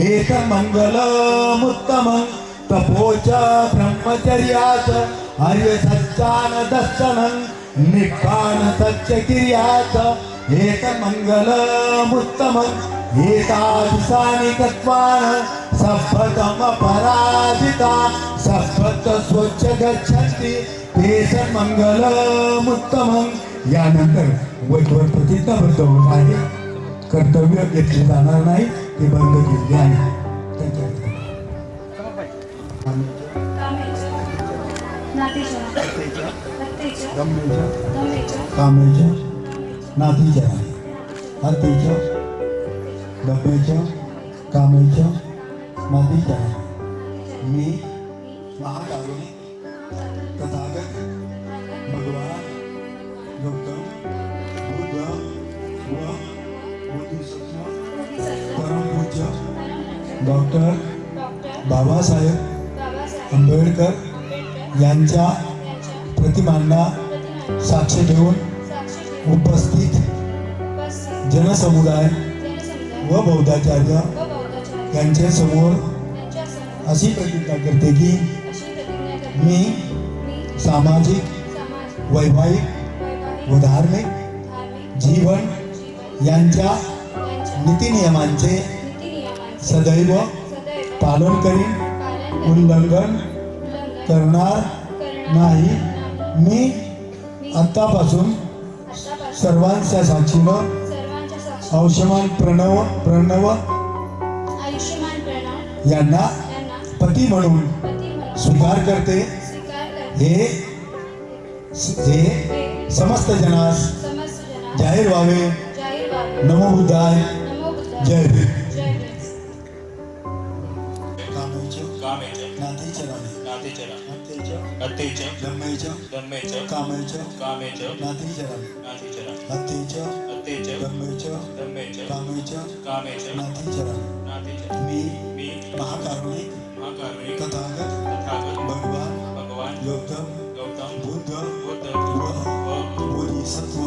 एतन्मंगलमुत्तमं तपो च ब्रह्मचर्या च आर्यसच्चानदर्शनं निब्बाण सत्यक्रिया च एतन्मंगलमुत्तमं एतादृशानि तत्त्वान् सभ्यतम पराजिता सभ्यत स्वच्छ गच्छन्ति ते सन्मंगलमुत्तमं. यानंतर वधूवर प्रतिज्ञाबद्ध होत आहे. कर्तव्य घेतले जाणार नाही, ते बंद केले आहे. कामेच्या नातीच्या हत्तीच्या डब्याच्या कामेच्या नातीच्या मी महाकारुणी तथागत भगवान गौतम बुद्ध व बोधिसत्व परमपूज्य डॉक्टर बाबासाहेब आंबेडकर यांच्या प्रतिमांना साक्ष देऊन उपस्थित जनसमुदाय व बौद्धाचार्य यांच्या समोर अशी प्रतिज्ञा करते की मी सामाजिक वैवाहिक व धार्मिक जीवन यांच्या नीतिनियमांचे सदैव पालन करीन, उल्लंघन करणार नाही. मी आत्तापासून सर्वांच्या साक्षीनं आयुष्यमान प्रणव यांना पती म्हणून स्वीकार करते. हे समस्त जनास जाहीर व्हावे. नमो बुद्धाय. जय भीम. मी महाकारुणी तथागत भगवान गौतम बुद्ध व बोधिसत्व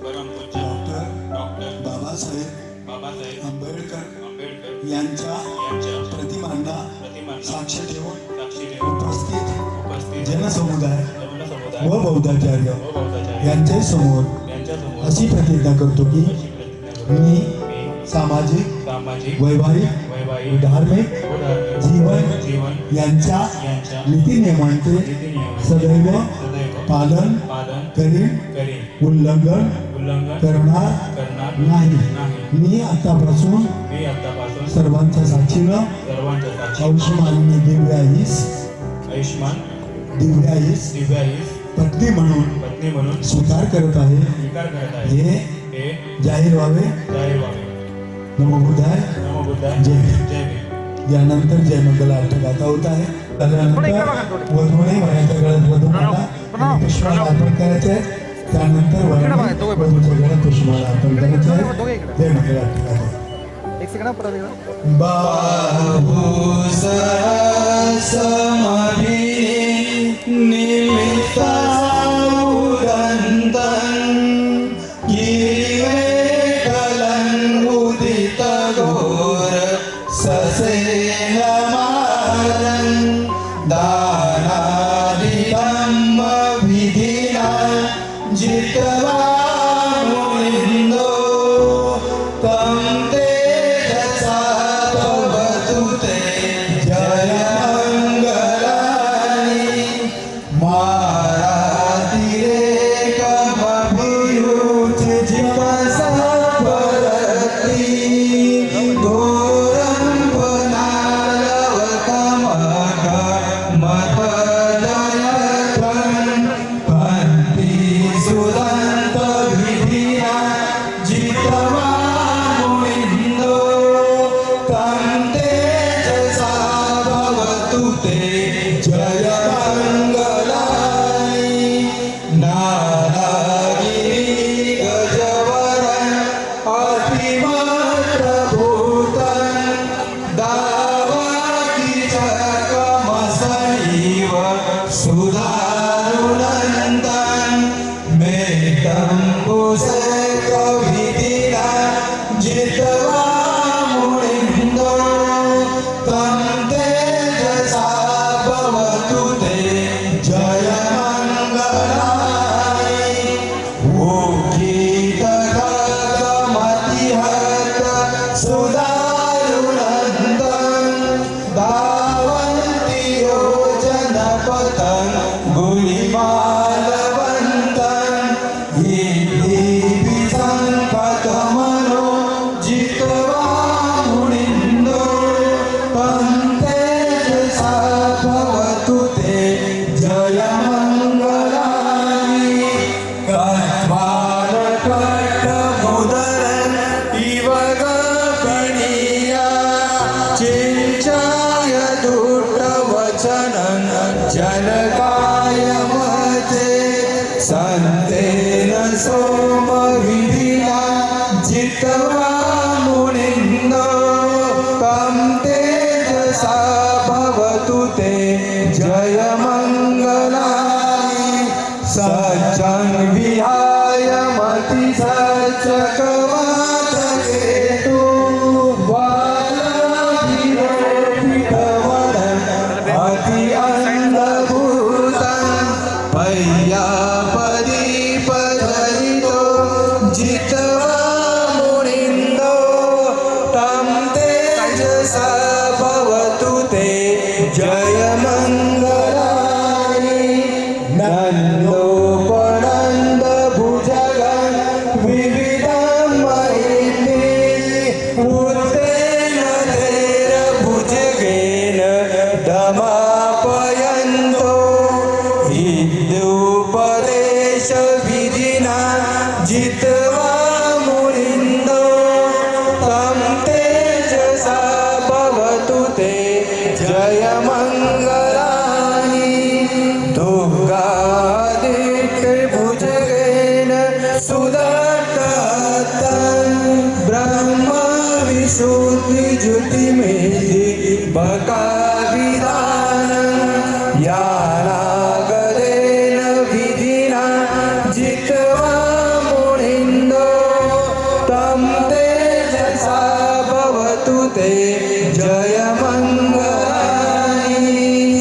परमपूज्य डॉक्टर बाबासाहेब आंबेडकर यांच्या प्रतिमांना साक्ष ठेवून उपस्थित जनसमुदाय व बौद्धाचार्य यांच्या समोर अशी प्रतिज्ञा करतो की मी सामाजिक वैवाहिक धार्मिक जीवन यांच्या नीतिनियमांचे सदैव पालन करीन, उल्लंघन करणार नाही. मी आतापासून सर्वांच्या साक्षीनं आयुष्मान दिव्याईस पत्नी म्हणून स्वीकार करत आहे. हे जाहीर व्हावे. नमो बुद्धाय. जय भीम. यानंतर जय मंगल अर्थगाथा होत आहे. त्यानंतर वधूने वयाच्या गळ्यात वधू माला आणि पुष्पमाला अर्पण करायचे आहे. त्यानंतर वधूच्या घरात पुष्पमाला अर्पण करायचे आहे. जय मंगल.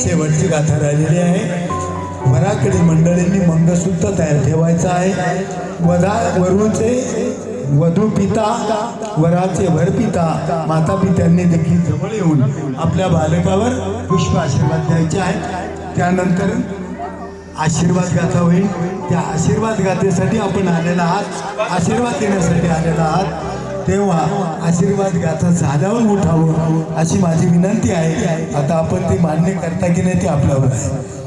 शेवटची गाथा राहिलेली आहे. वराकडे मंडळींनी मंगळसूत्र तयार ठेवायचं आहे. वरूचे वधू पिता वराचे वरपिता माता पित्यांनी देखील जवळ येऊन आपल्या बालकावर पुष्प आशीर्वाद द्यायचे आहे. त्यानंतर आशीर्वाद गाथा होईल. त्या आशीर्वाद गाथेसाठी आपण आलेला आहात, आशीर्वाद देण्यासाठी आलेला आहात. तेव्हा आशीर्वाद गाथा झाल्यावर उठावं अशी माझी विनंती आहे. आता आपण ते मान्य करता की नाही ते आपल्यावर आहे.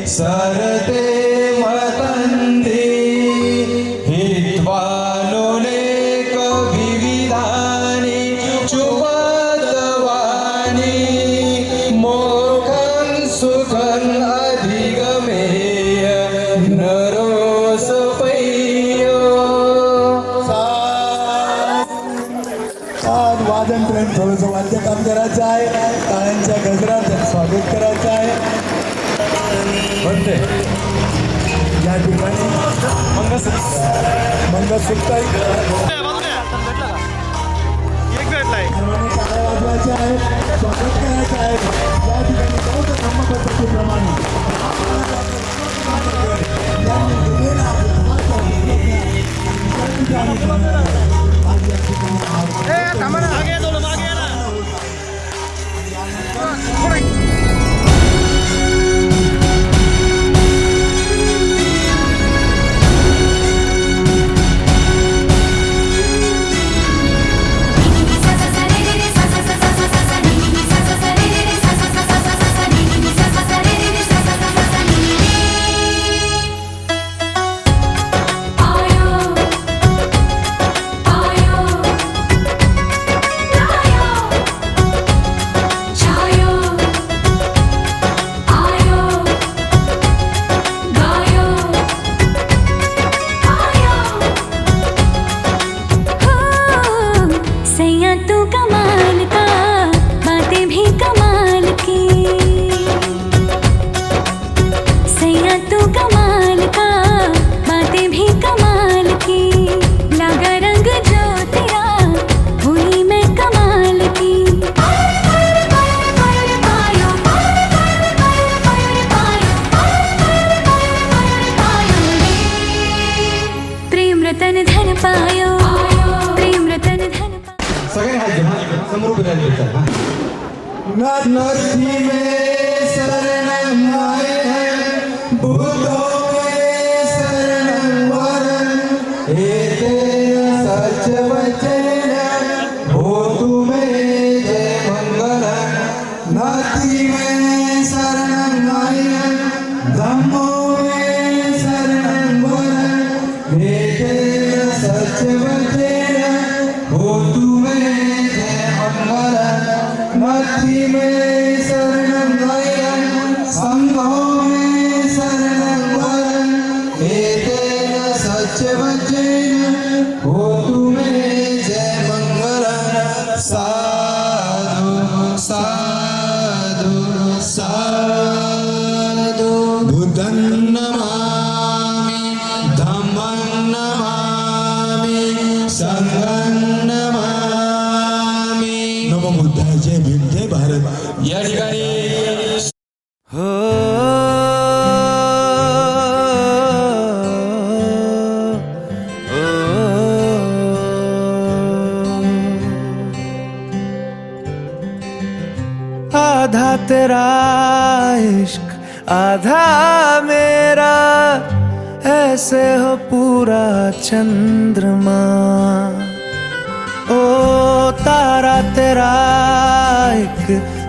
सरते मतंग
वादन थोडंसं वाद्य काम करायचं आहे. टाळ्यांच्या गजरात स्वागत करायचं आहे. म्हणते या ठिकाणी मंगळसूत्र वाजवायचे आहे. स्वागत करायचं आहे. या ठिकाणी बौद्ध धर्मपद्धतीप्रमाणे नदी में शरण आए हैं, बुद्धों में शरण वरण, हे तेरा सच वचन हो तुम्हें जय मंगल. नदी में शरण आए हैं, धम्मों में शरण वरण, हे तेरा सच वचन हो तुम्हें जय मंगल. नदी में शरण आए संघों में शरण वरण, हे तेरा सच वचन हो तुम्हें जय मंगल. साधु साधु साधु बुद्धं नमामि, धम्मं नमामि, संघं नमामि. नमो बुद्धाय जय भीम जय भारत. या ठिकाणी
आधा तेरा इश्क आधा मेरा, ऐसे हो पूरा चंद्रमा. ओ तारा तेरा एक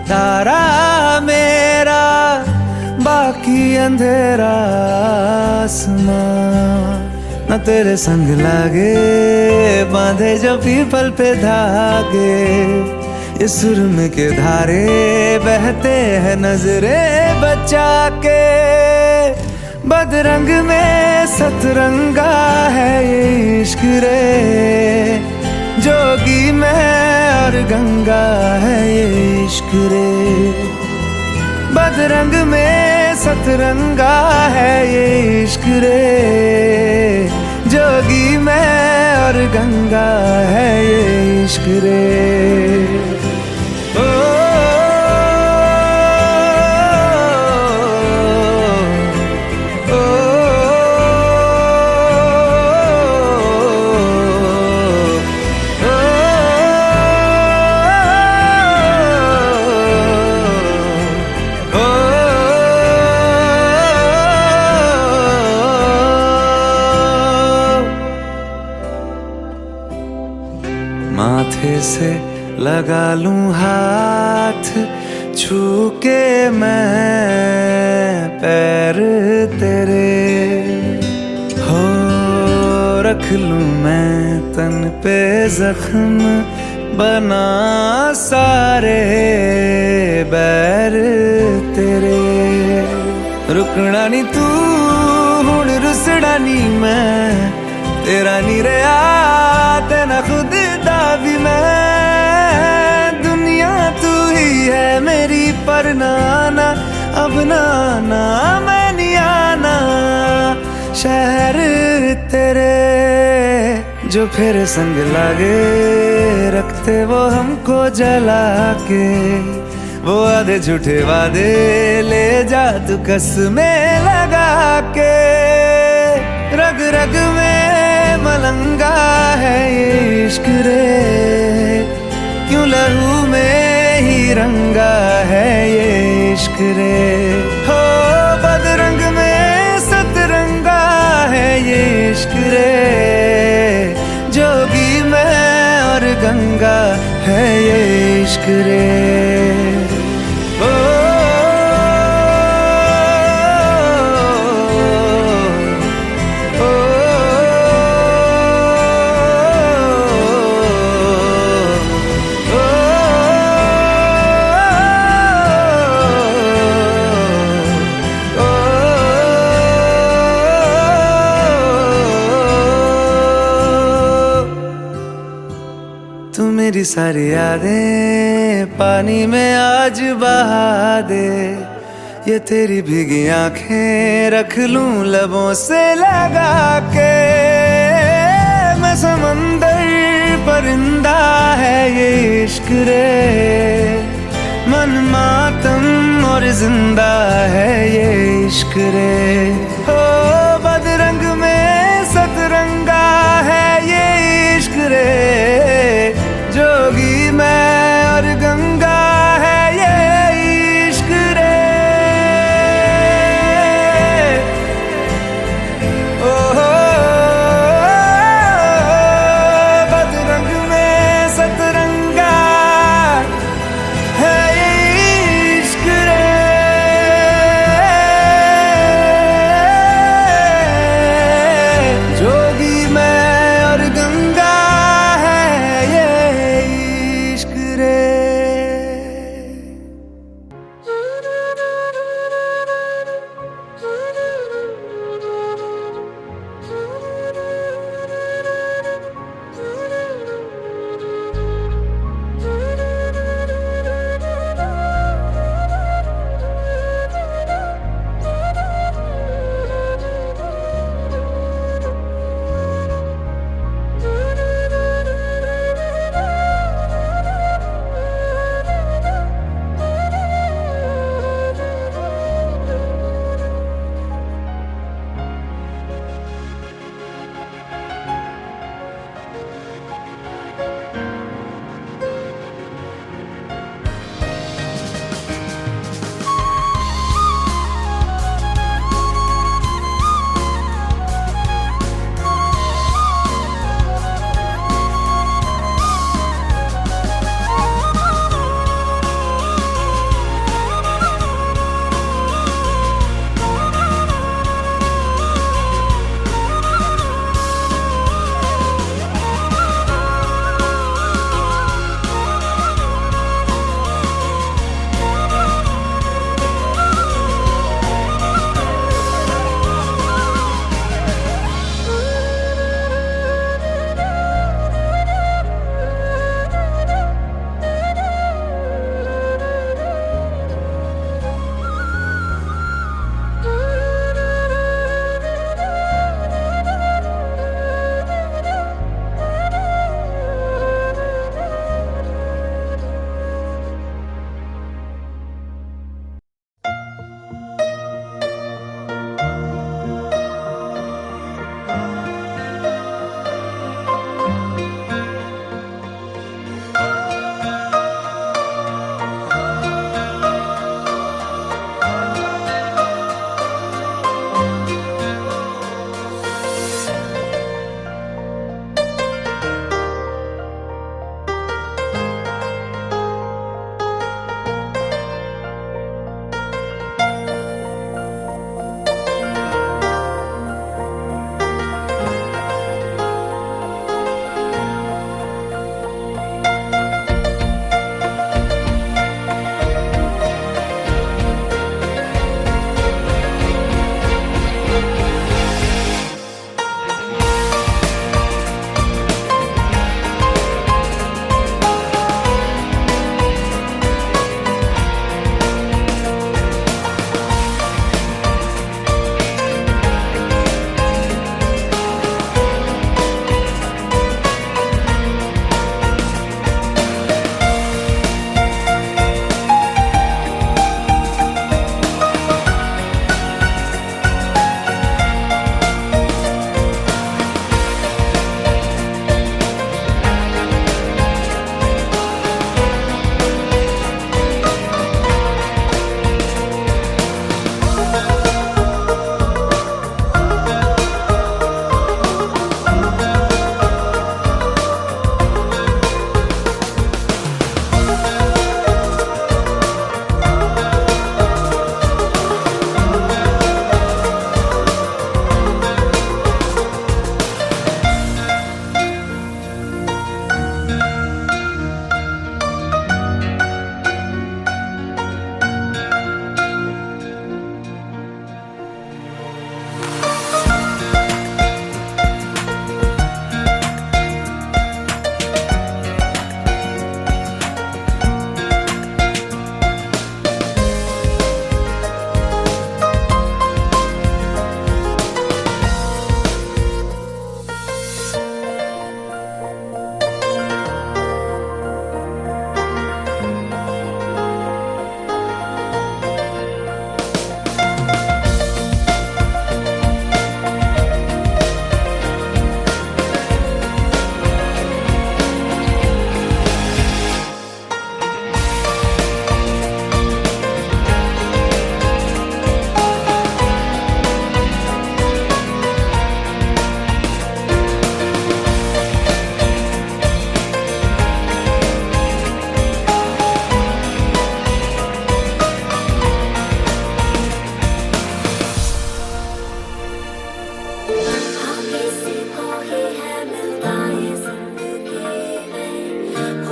तारा मेरा, बाकी अंधेरा आसमां. न तेरे संग लागे बांधे जो पीपल पे धागे, ये सुरम के धारे बहते हैं नजरे बचा के. बदरंग में सतरंगा है ये इश्क रे, जोगी में और गंगा है ये इश्क रे. बदरंग में सतरंगा है ये इश्क रे, जोगी में और गंगा है ये इश्क रे. माथे से लगा लूं हाथ, छू के मैं पैर तेरे, हो रख लूं मैं तन पे जख्म, बना सारे बैर तेरे. रुकना नी तू हुण रुसड़ा नी मैं, तेरा नी रहा तेना खुद दा भी मैं. अपना आना मैं नहीं आना शहर तेरे जो फिर संग लागे रखते वो हमको जला के वो आधे झूठे वादे ले जा तू कसमें लगा के रग रग में मलंगा है ये इश्क रे क्यों लहू में ही रंगा है ये इश्क रे हो बदरंग में सतरंगा है ये इश्क रे जोगी मैं और गंगा है ये इश्क रे ओ, तू मेरी सारी यादें पानी में आज बहा दे ये तेरी भीगी आंखें रख लूं लबों से लगा के मैं समंदर परिंदा है ये इश्क रे मन मातम और जिंदा है ये इश्क रे हो बदरंग में सतरंगा है ये इश्क रे जोगी मैं और गंगा है ये इश्क रे ओ बदरंग में सतरंगा है ये इश्क रे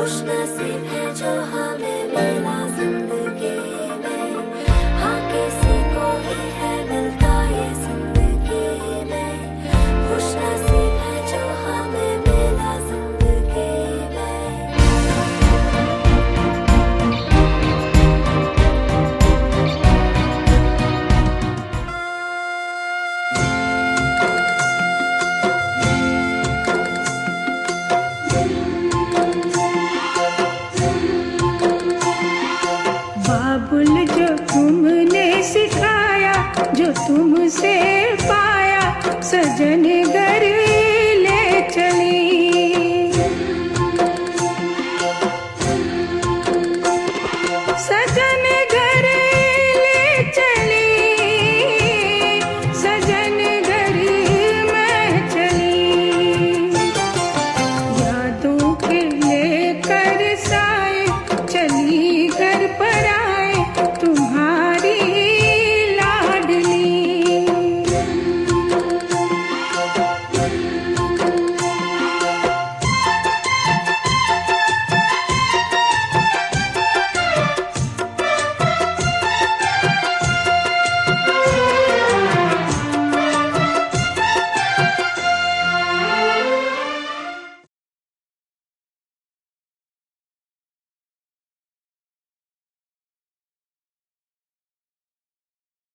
खुश नसीब है जो हमें मिला जिंदगी में, हाँ किसी को ही है मिलता ये जिंदगी में, खुश नसीब है जो हमें मिला जिंदगी में।
बाबुल जो तुमने सिखाया, जो तुमसे पाया, सजन